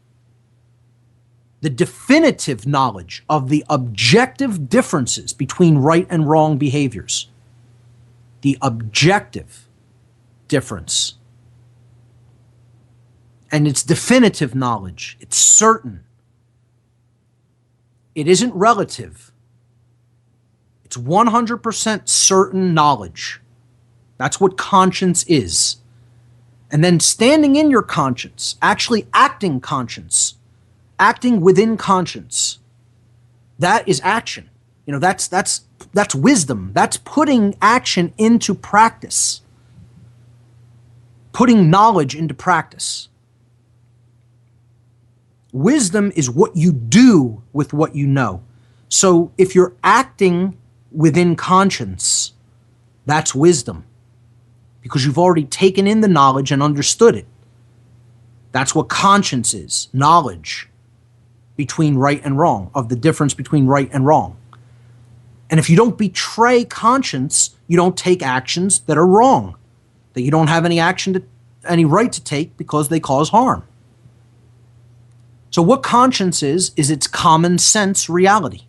the definitive knowledge of the objective differences between right and wrong behaviors. The objective difference. And it's definitive knowledge. It's certain. It isn't relative. It's 100% certain knowledge. That's what conscience is. And then standing in your conscience, actually acting conscience, acting within conscience, that is action. You know, that's wisdom. That's putting action into practice. Putting knowledge into practice. Wisdom is what you do with what you know. So if you're acting within conscience, that's wisdom, because you've already taken in the knowledge and understood it. That's what conscience is, knowledge between right and wrong, of the difference between right and wrong. And if you don't betray conscience, you don't take actions that are wrong, that you don't have any right to take because they cause harm. So what conscience is its common sense reality.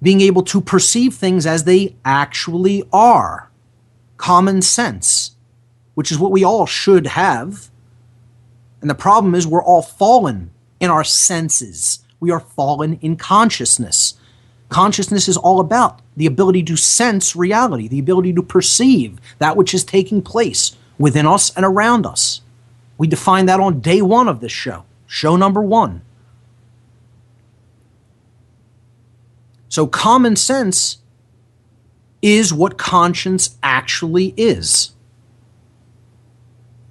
Being able to perceive things as they actually are. Common sense, which is what we all should have. And the problem is we're all fallen in our senses. We are fallen in consciousness. Consciousness is all about the ability to sense reality, the ability to perceive that which is taking place within us and around us. We defined that on day one of this show number 1. So common sense is what conscience actually is.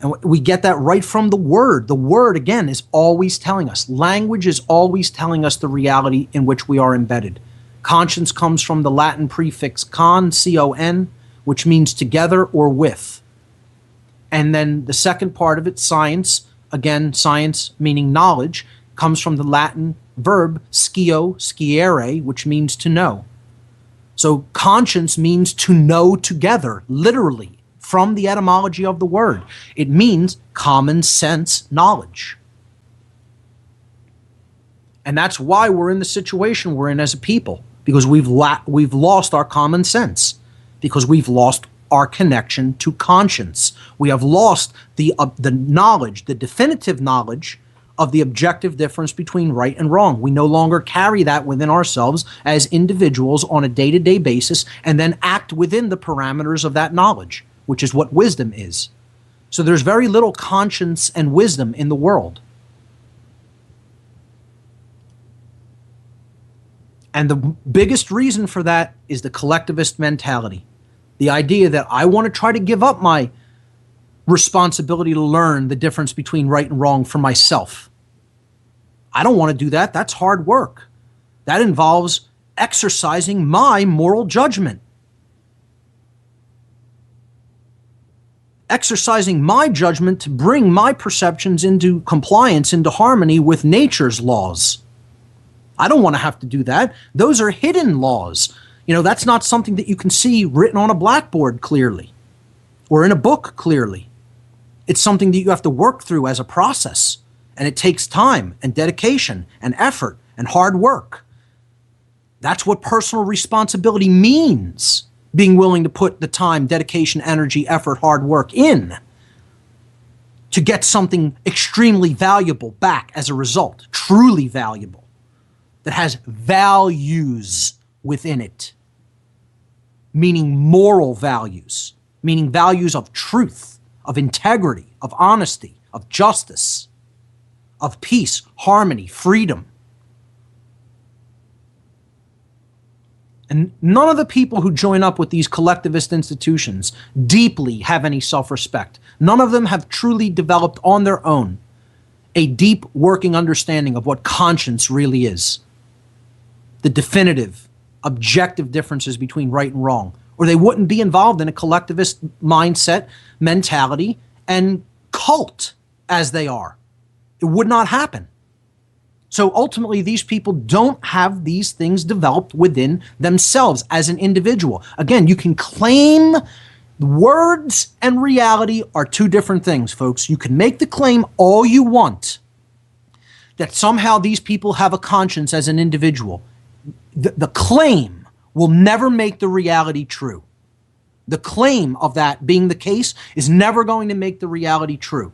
And we get that right from the word. The word, again, is always telling us. Language is always telling us the reality in which we are embedded. Conscience comes from the Latin prefix con, C-O-N, which means together or with. And then the second part of it, science, again, science meaning knowledge, comes from the Latin verb scio, sciere, which means to know. So conscience means to know together, literally, from the etymology of the word. It means common sense knowledge. And that's why we're in the situation we're in as a people, because we've lost our common sense, because we've lost our connection to conscience. We have lost the knowledge, the definitive knowledge of the objective difference between right and wrong. We no longer carry that within ourselves as individuals on a day-to-day basis and then act within the parameters of that knowledge, which is what wisdom is. So there's very little conscience and wisdom in the world. And the biggest reason for that is the collectivist mentality. The idea that I want to try to give up my responsibility to learn the difference between right and wrong for myself. I don't want to do that. That's hard work. That involves exercising my moral judgment. exercising my judgment to bring my perceptions into compliance, into harmony with nature's laws. I don't want to have to do that. Those are hidden laws. That's not something that you can see written on a blackboard clearly or in a book clearly. It's something that you have to work through as a process, and it takes time and dedication and effort and hard work. That's what personal responsibility means, being willing to put the time, dedication, energy, effort, hard work in to get something extremely valuable back as a result, truly valuable, that has values within it, meaning moral values, meaning values of truth, of integrity, of honesty, of justice, of peace, harmony, freedom. And none of the people who join up with these collectivist institutions deeply have any self-respect. None of them have truly developed on their own a deep working understanding of what conscience really is. The definitive, objective differences between right and wrong, or they wouldn't be involved in a collectivist mindset, mentality, and cult as they are. It would not happen. So ultimately, these people don't have these things developed within themselves as an individual. Again, you can claim words and reality are two different things, folks. You can make the claim all you want that somehow these people have a conscience as an individual. The claim will never make the reality true. The claim of that being the case is never going to make the reality true.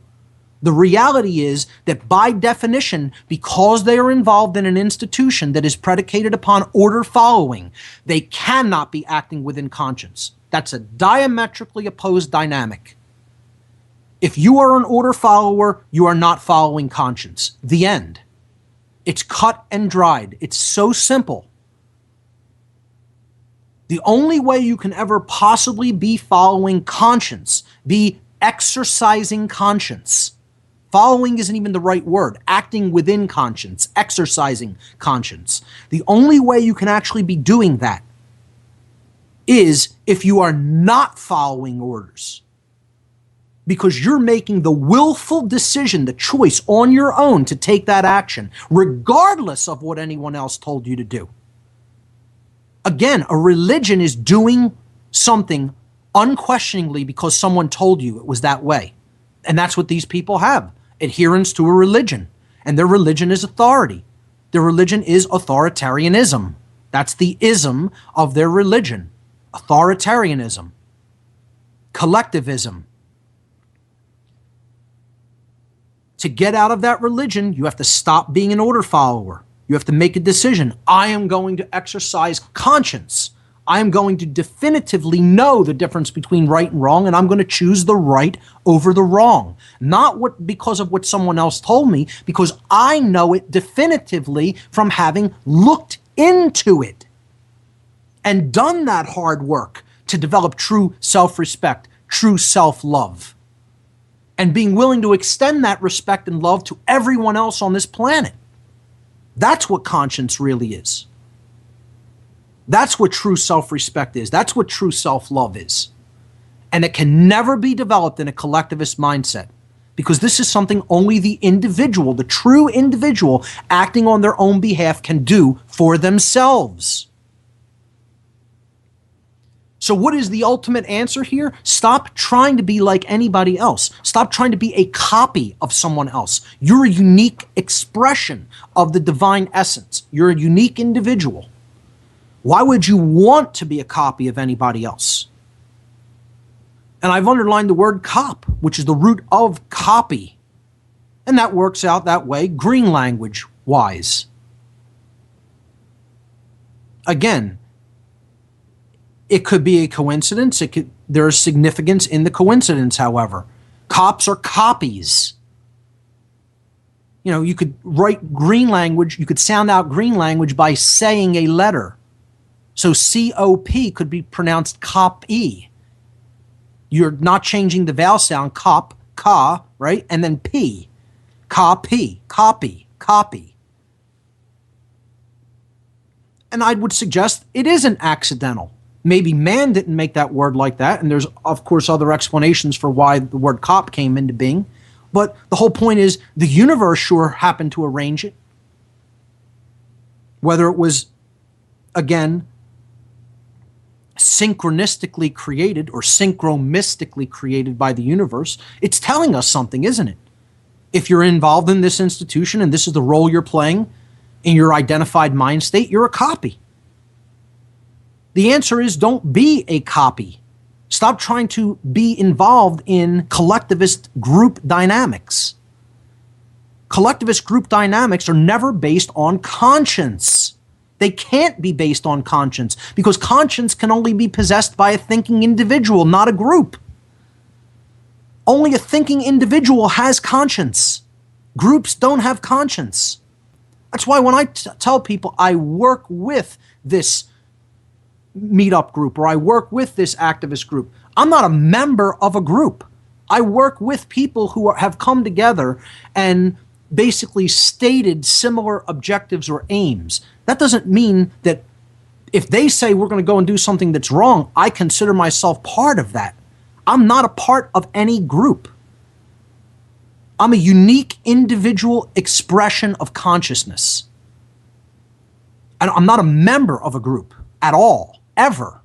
The reality is that by definition, because they are involved in an institution that is predicated upon order following, they cannot be acting within conscience. That's a diametrically opposed dynamic. If you are an order follower, you are not following conscience. The end. It's cut and dried. It's so simple. The only way you can ever possibly be following conscience, be exercising conscience, following isn't even the right word, acting within conscience, exercising conscience. The only way you can actually be doing that is if you are not following orders, because you're making the willful decision, the choice on your own to take that action, regardless of what anyone else told you to do. Again, a religion is doing something unquestioningly because someone told you it was that way. And that's what these people have, adherence to a religion. And their religion is authority. Their religion is authoritarianism. That's the ism of their religion. Authoritarianism. Collectivism. To get out of that religion, you have to stop being an order follower. You have to make a decision. I am going to exercise conscience. I am going to definitively know the difference between right and wrong, and I'm going to choose the right over the wrong. Not because of what someone else told me, because I know it definitively from having looked into it and done that hard work to develop true self-respect, true self-love, and being willing to extend that respect and love to everyone else on this planet. That's what conscience really is. That's what true self-respect is. That's what true self-love is. And it can never be developed in a collectivist mindset, because this is something only the individual, the true individual, acting on their own behalf can do for themselves. So what is the ultimate answer here? Stop trying to be like anybody else. Stop trying to be a copy of someone else. You're a unique expression of the divine essence. You're a unique individual. Why would you want to be a copy of anybody else? And I've underlined the word cop, which is the root of copy. And that works out that way, green language wise. Again, it could be a coincidence. There is significance in the coincidence, however. Cops are copies. You could write green language, you could sound out green language by saying a letter. So C-O-P could be pronounced cop-E. You're not changing the vowel sound, cop, ka, right? And then P. Copy, copy, copy. And I would suggest it isn't accidental. Maybe man didn't make that word like that, and there's, of course, other explanations for why the word cop came into being. But the whole point is the universe sure happened to arrange it. Whether it was, again, synchronistically created or synchromystically created by the universe, it's telling us something, isn't it? If you're involved in this institution and this is the role you're playing in your identified mind state, you're a copy. The answer is don't be a copy. Stop trying to be involved in collectivist group dynamics. Collectivist group dynamics are never based on conscience. They can't be based on conscience because conscience can only be possessed by a thinking individual, not a group. Only a thinking individual has conscience. Groups don't have conscience. That's why when I tell people I work with this meetup group or I work with this activist group, I'm not a member of a group. I work with people who have come together and basically stated similar objectives or aims. That doesn't mean that if they say we're going to go and do something that's wrong, I consider myself part of that. I'm not a part of any group. I'm a unique individual expression of consciousness. And I'm not a member of a group at all, ever.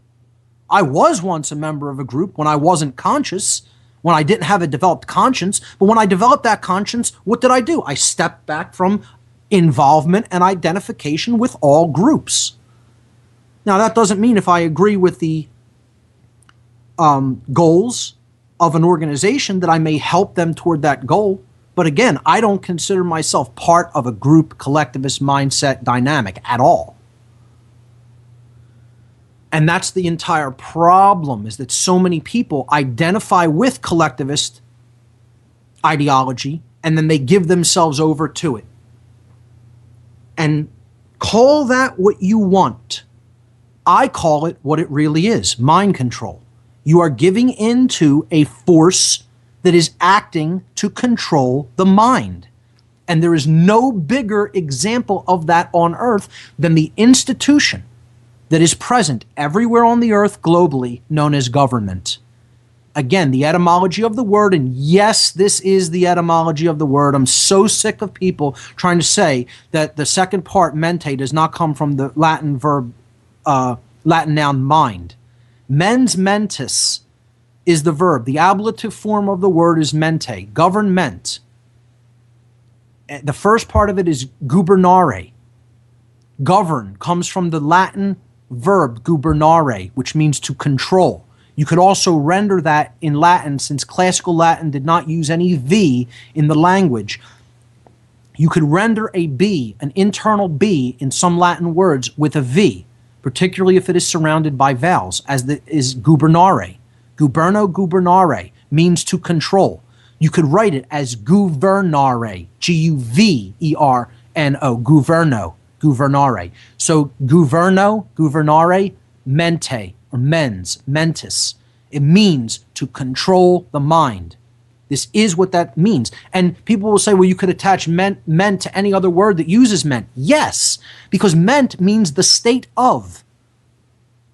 I was once a member of a group when I wasn't conscious, when I didn't have a developed conscience. But when I developed that conscience, what did I do? I stepped back from involvement and identification with all groups. Now, that doesn't mean if I agree with the goals of an organization that I may help them toward that goal. But again, I don't consider myself part of a group collectivist mindset dynamic at all. And that's the entire problem, is that so many people identify with collectivist ideology and then they give themselves over to it. And call that what you want. I call it what it really is, mind control. You are giving into a force that is acting to control the mind. And there is no bigger example of that on earth than the institution that is present everywhere on the earth globally, known as government. Again, the etymology of the word, and yes, this is the etymology of the word. I'm so sick of people trying to say that the second part, mente, does not come from the Latin verb, Latin noun mind. Mens mentis is the verb. The ablative form of the word is mente, government. The first part of it is gubernare. Govern comes from the Latin verb gubernare, which means to control. You could also render that in Latin, since classical Latin did not use any V in the language. You could render a B, an internal B, in some Latin words with a V, particularly if it is surrounded by vowels, as is gubernare. Guberno, gubernare means to control. You could write it as guvernare, G-U-V-E-R-N-O, guverno, guvernare. So guverno, guvernare, mente, or mens, mentis. It means to control the mind. This is what that means. And people will say, well, you could attach meant to any other word that uses meant. Yes, because meant means the state of,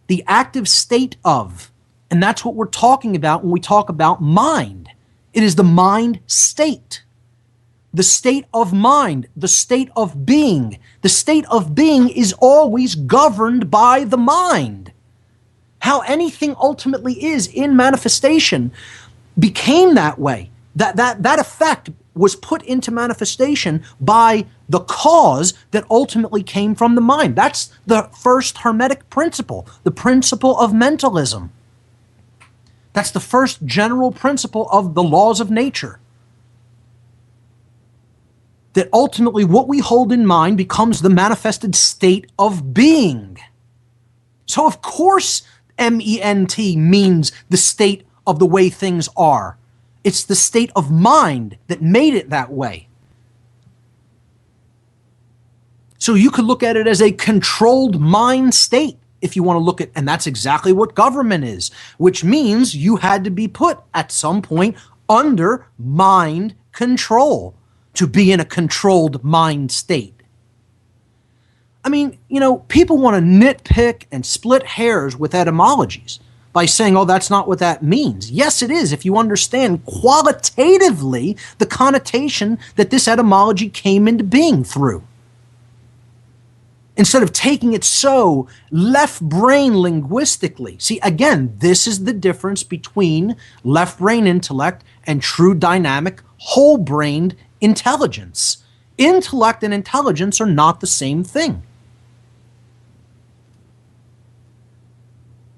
the active state of. And that's what we're talking about when we talk about mind. It is the mind state. The state of mind, the state of being. The state of being is always governed by the mind. How anything ultimately is in manifestation became that way. That effect was put into manifestation by the cause that ultimately came from the mind. That's the first Hermetic principle, the principle of mentalism. That's the first general principle of the laws of nature. That ultimately what we hold in mind becomes the manifested state of being. So of course M-E-N-T means the state of the way things are. It's the state of mind that made it that way. So you could look at it as a controlled mind state if you want to look at, and that's exactly what government is, which means you had to be put at some point under mind control to be in a controlled mind state. I mean, people want to nitpick and split hairs with etymologies by saying, oh, that's not what that means. Yes, it is, if you understand qualitatively the connotation that this etymology came into being through. Instead of taking it so left brain linguistically. See, again, this is the difference between left brain intellect and true dynamic whole brained intelligence. Intellect and intelligence are not the same thing.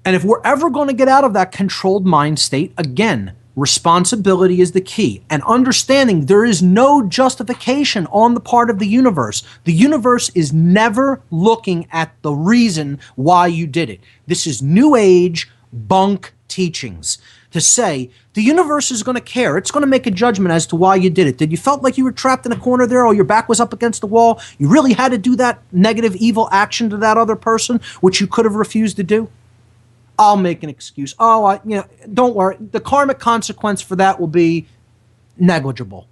And if we're ever going to get out of that controlled mind state, again, responsibility is the key. And understanding there is no justification on the part of the universe. The universe is never looking at the reason why you did it. This is New Age bunk teachings. To say the universe is going to care. It's going to make a judgment as to why you did it. Did you felt like you were trapped in a corner there, or your back was up against the wall? You really had to do that negative, evil action to that other person, which you could have refused to do? I'll make an excuse. Oh, don't worry. The karmic consequence for that will be negligible.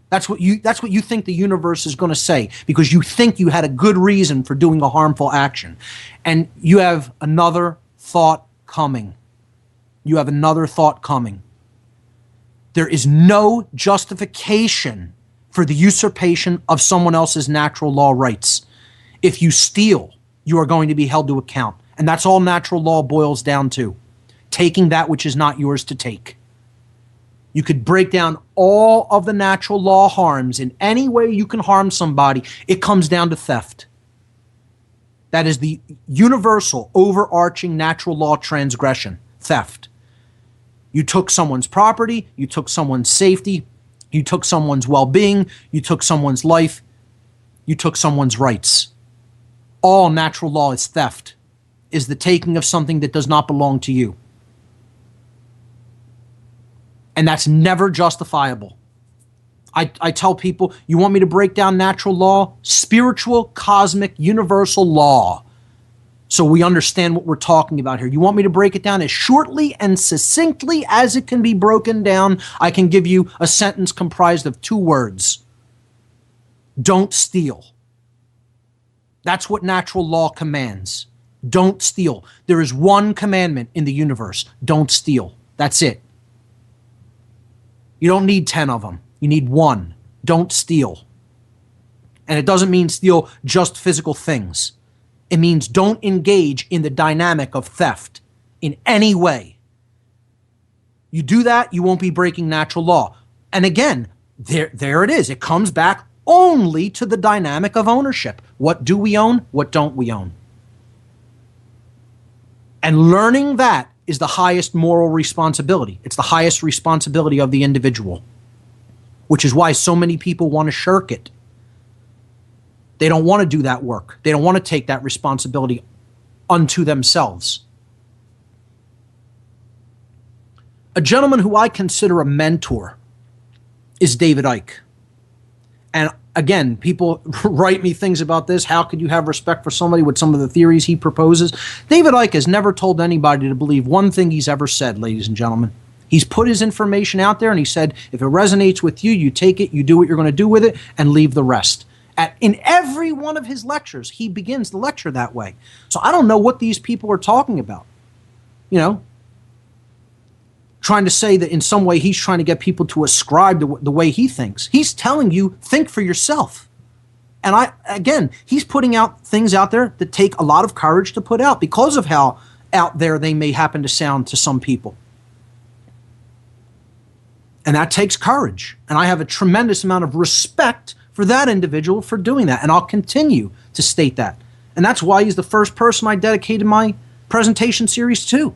That's what you think the universe is going to say, because you think you had a good reason for doing a harmful action. And you have another thought coming. You have another thought coming. There is no justification for the usurpation of someone else's natural law rights. If you steal, you are going to be held to account. And that's all natural law boils down to. Taking that which is not yours to take. You could break down all of the natural law harms in any way you can harm somebody. It comes down to theft. That is the universal, overarching natural law transgression. Theft. You took someone's property, you took someone's safety, you took someone's well-being, you took someone's life, you took someone's rights. All natural law is theft, is the taking of something that does not belong to you. And that's never justifiable. I tell people, you want me to break down natural law? Spiritual, cosmic, universal law. So we understand what we're talking about here. You want me to break it down as shortly and succinctly as it can be broken down? I can give you a sentence comprised of 2 words. Don't steal. That's what natural law commands. Don't steal. There is one commandment in the universe. Don't steal. That's it. You don't need 10 of them. You need one. Don't steal. And it doesn't mean steal just physical things. It means don't engage in the dynamic of theft in any way. You do that, you won't be breaking natural law. And again, there it is. It comes back only to the dynamic of ownership. What do we own? What don't we own? And learning that is the highest moral responsibility. It's the highest responsibility of the individual, which is why so many people want to shirk it. They don't want to do that work. They don't want to take that responsibility unto themselves. A gentleman who I consider a mentor is David Icke. And again, people write me things about this. How could you have respect for somebody with some of the theories he proposes? David Icke has never told anybody to believe one thing he's ever said, ladies and gentlemen. He's put his information out there and he said, if it resonates with you, you take it, you do what you're going to do with it, and leave the rest. In every one of his lectures, he begins the lecture that way. So I don't know what these people are talking about. Trying to say that in some way he's trying to get people to ascribe to the way he thinks. He's telling you, think for yourself. And he's putting out things out there that take a lot of courage to put out because of how out there they may happen to sound to some people. And that takes courage. And I have a tremendous amount of respect for that individual for doing that. And I'll continue to state that. And that's why he's the first person I dedicated my presentation series to.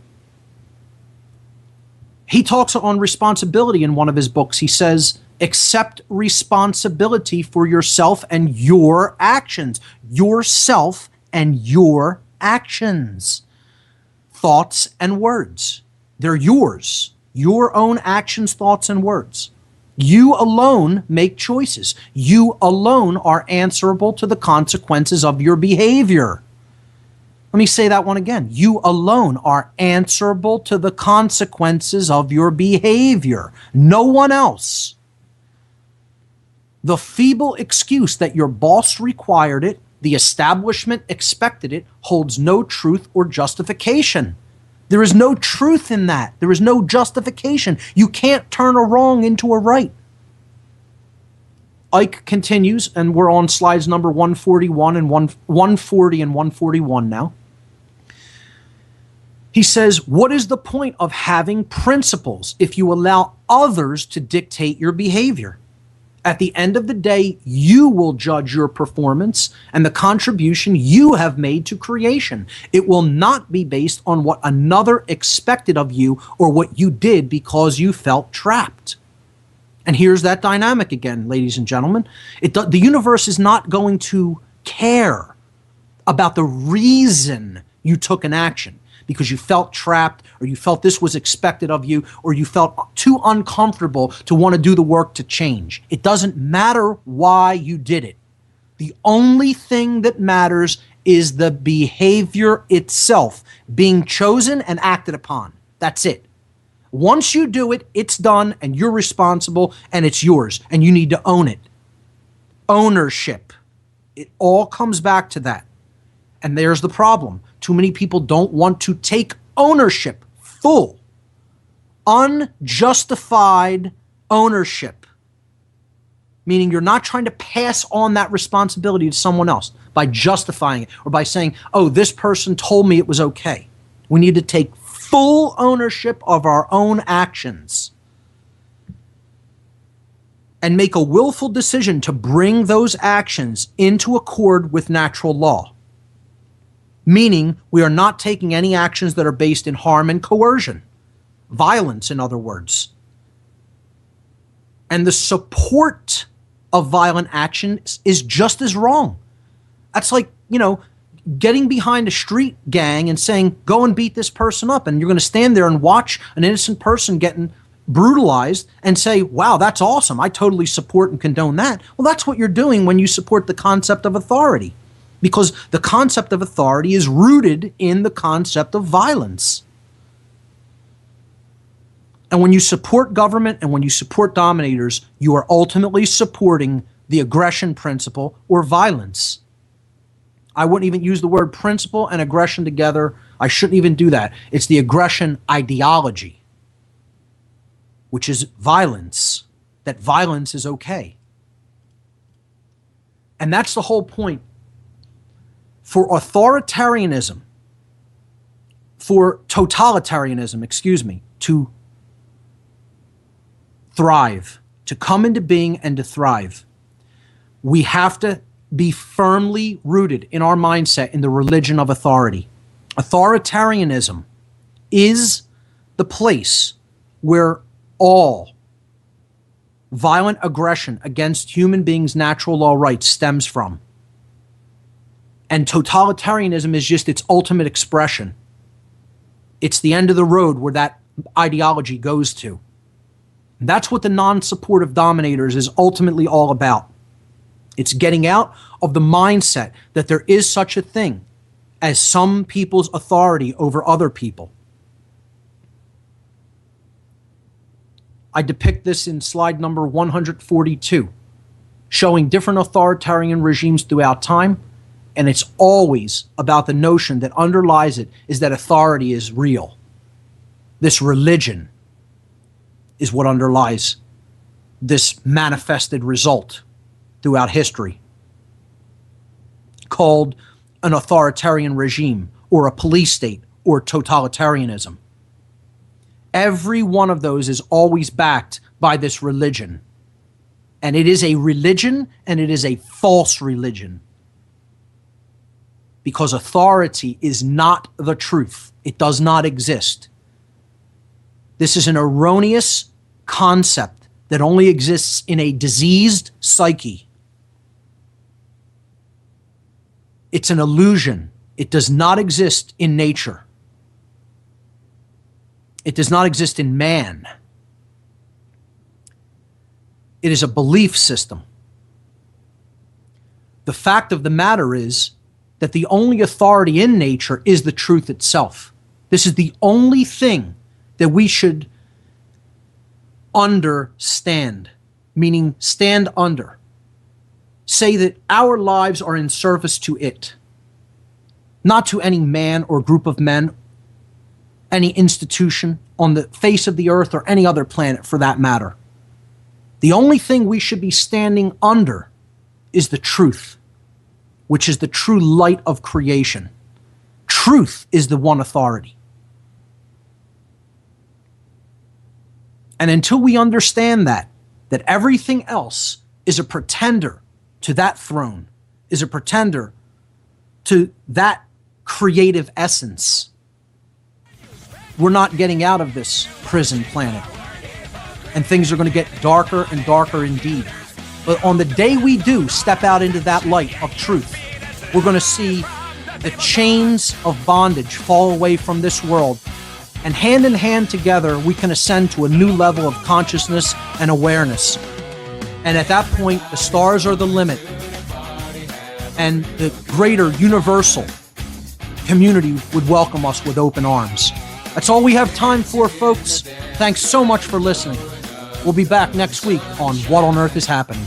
He talks on responsibility in one of his books. He says, accept responsibility for yourself and your actions. Yourself and your actions. Thoughts and words. They're yours. Your own actions, thoughts, and words. You alone make choices. You alone are answerable to the consequences of your behavior. Let me say that one again. You alone are answerable to the consequences of your behavior. No one else. The feeble excuse that your boss required it, The establishment expected it holds no truth or justification. There is no truth in that. There is no justification. You can't turn a wrong into a right. Ike continues, and we're on slides number 141 and 140 and 141 now. He says, what is the point of having principles if you allow others to dictate your behavior? At the end of the day, you will judge your performance and the contribution you have made to creation. It will not be based on what another expected of you or what you did because you felt trapped. And here's that dynamic again, ladies and gentlemen. The universe is not going to care about the reason you took an action because you felt trapped or you felt this was expected of you or you felt too uncomfortable to want to do the work to change. It doesn't matter why you did it. The only thing that matters is the behavior itself being chosen and acted upon. That's it. Once you do it, it's done and you're responsible and it's yours and you need to own it. Ownership. It all comes back to that. And there's the problem. Too many people don't want to take ownership, full, unjustified ownership. Meaning you're not trying to pass on that responsibility to someone else by justifying it or by saying, oh, this person told me it was okay. We need to take full ownership of our own actions and make a willful decision to bring those actions into accord with natural law. Meaning we are not taking any actions that are based in harm and coercion, violence, in other words. And the support of violent action is just as wrong. That's like, getting behind a street gang and saying, go and beat this person up. And you're going to stand there and watch an innocent person getting brutalized and say, wow, that's awesome. I totally support and condone that. Well, that's what you're doing when you support the concept of authority, because the concept of authority is rooted in the concept of violence. And when you support government and when you support dominators, you are ultimately supporting the aggression principle or violence. I wouldn't even use the word principle and aggression together. I shouldn't even do that. It's the aggression ideology, which is violence, that violence is okay. And that's the whole point. For authoritarianism, for totalitarianism, to thrive, to come into being and to thrive, we have to be firmly rooted in our mindset in the religion of authority. Authoritarianism is the place where all violent aggression against human beings' natural law rights stems from. And totalitarianism is just its ultimate expression. It's the end of the road where that ideology goes to. And that's what the non-supportive dominators is ultimately all about. It's getting out of the mindset that there is such a thing as some people's authority over other people. I depict this in slide number 142, showing different authoritarian regimes throughout time, and it's always about the notion that underlies it is that authority is real. This religion is what underlies this manifested result throughout history, called an authoritarian regime or a police state or totalitarianism. Every one of those is always backed by this religion. And it is a religion, and it is a false religion. Because authority is not the truth. It does not exist. This is an erroneous concept that only exists in a diseased psyche. It's an illusion. It does not exist in nature. It does not exist in man. It is a belief system. The fact of the matter is that the only authority in nature is the truth itself. This is the only thing that we should understand, meaning stand under. say that our lives are in service to it, not to any man or group of men, any institution on the face of the earth or any other planet for that matter. The only thing we should be standing under is the truth, which is the true light of creation. Truth is the one authority. And until we understand that everything else is a pretender to that throne, is a pretender to that creative essence, we're not getting out of this prison planet. And things are going to get darker and darker indeed. But on the day we do step out into that light of truth, we're going to see the chains of bondage fall away from this world. And hand in hand together, we can ascend to a new level of consciousness and awareness. And at that point, the stars are the limit. And the greater universal community would welcome us with open arms. That's all we have time for, folks. Thanks so much for listening. We'll be back next week on What on Earth is Happening.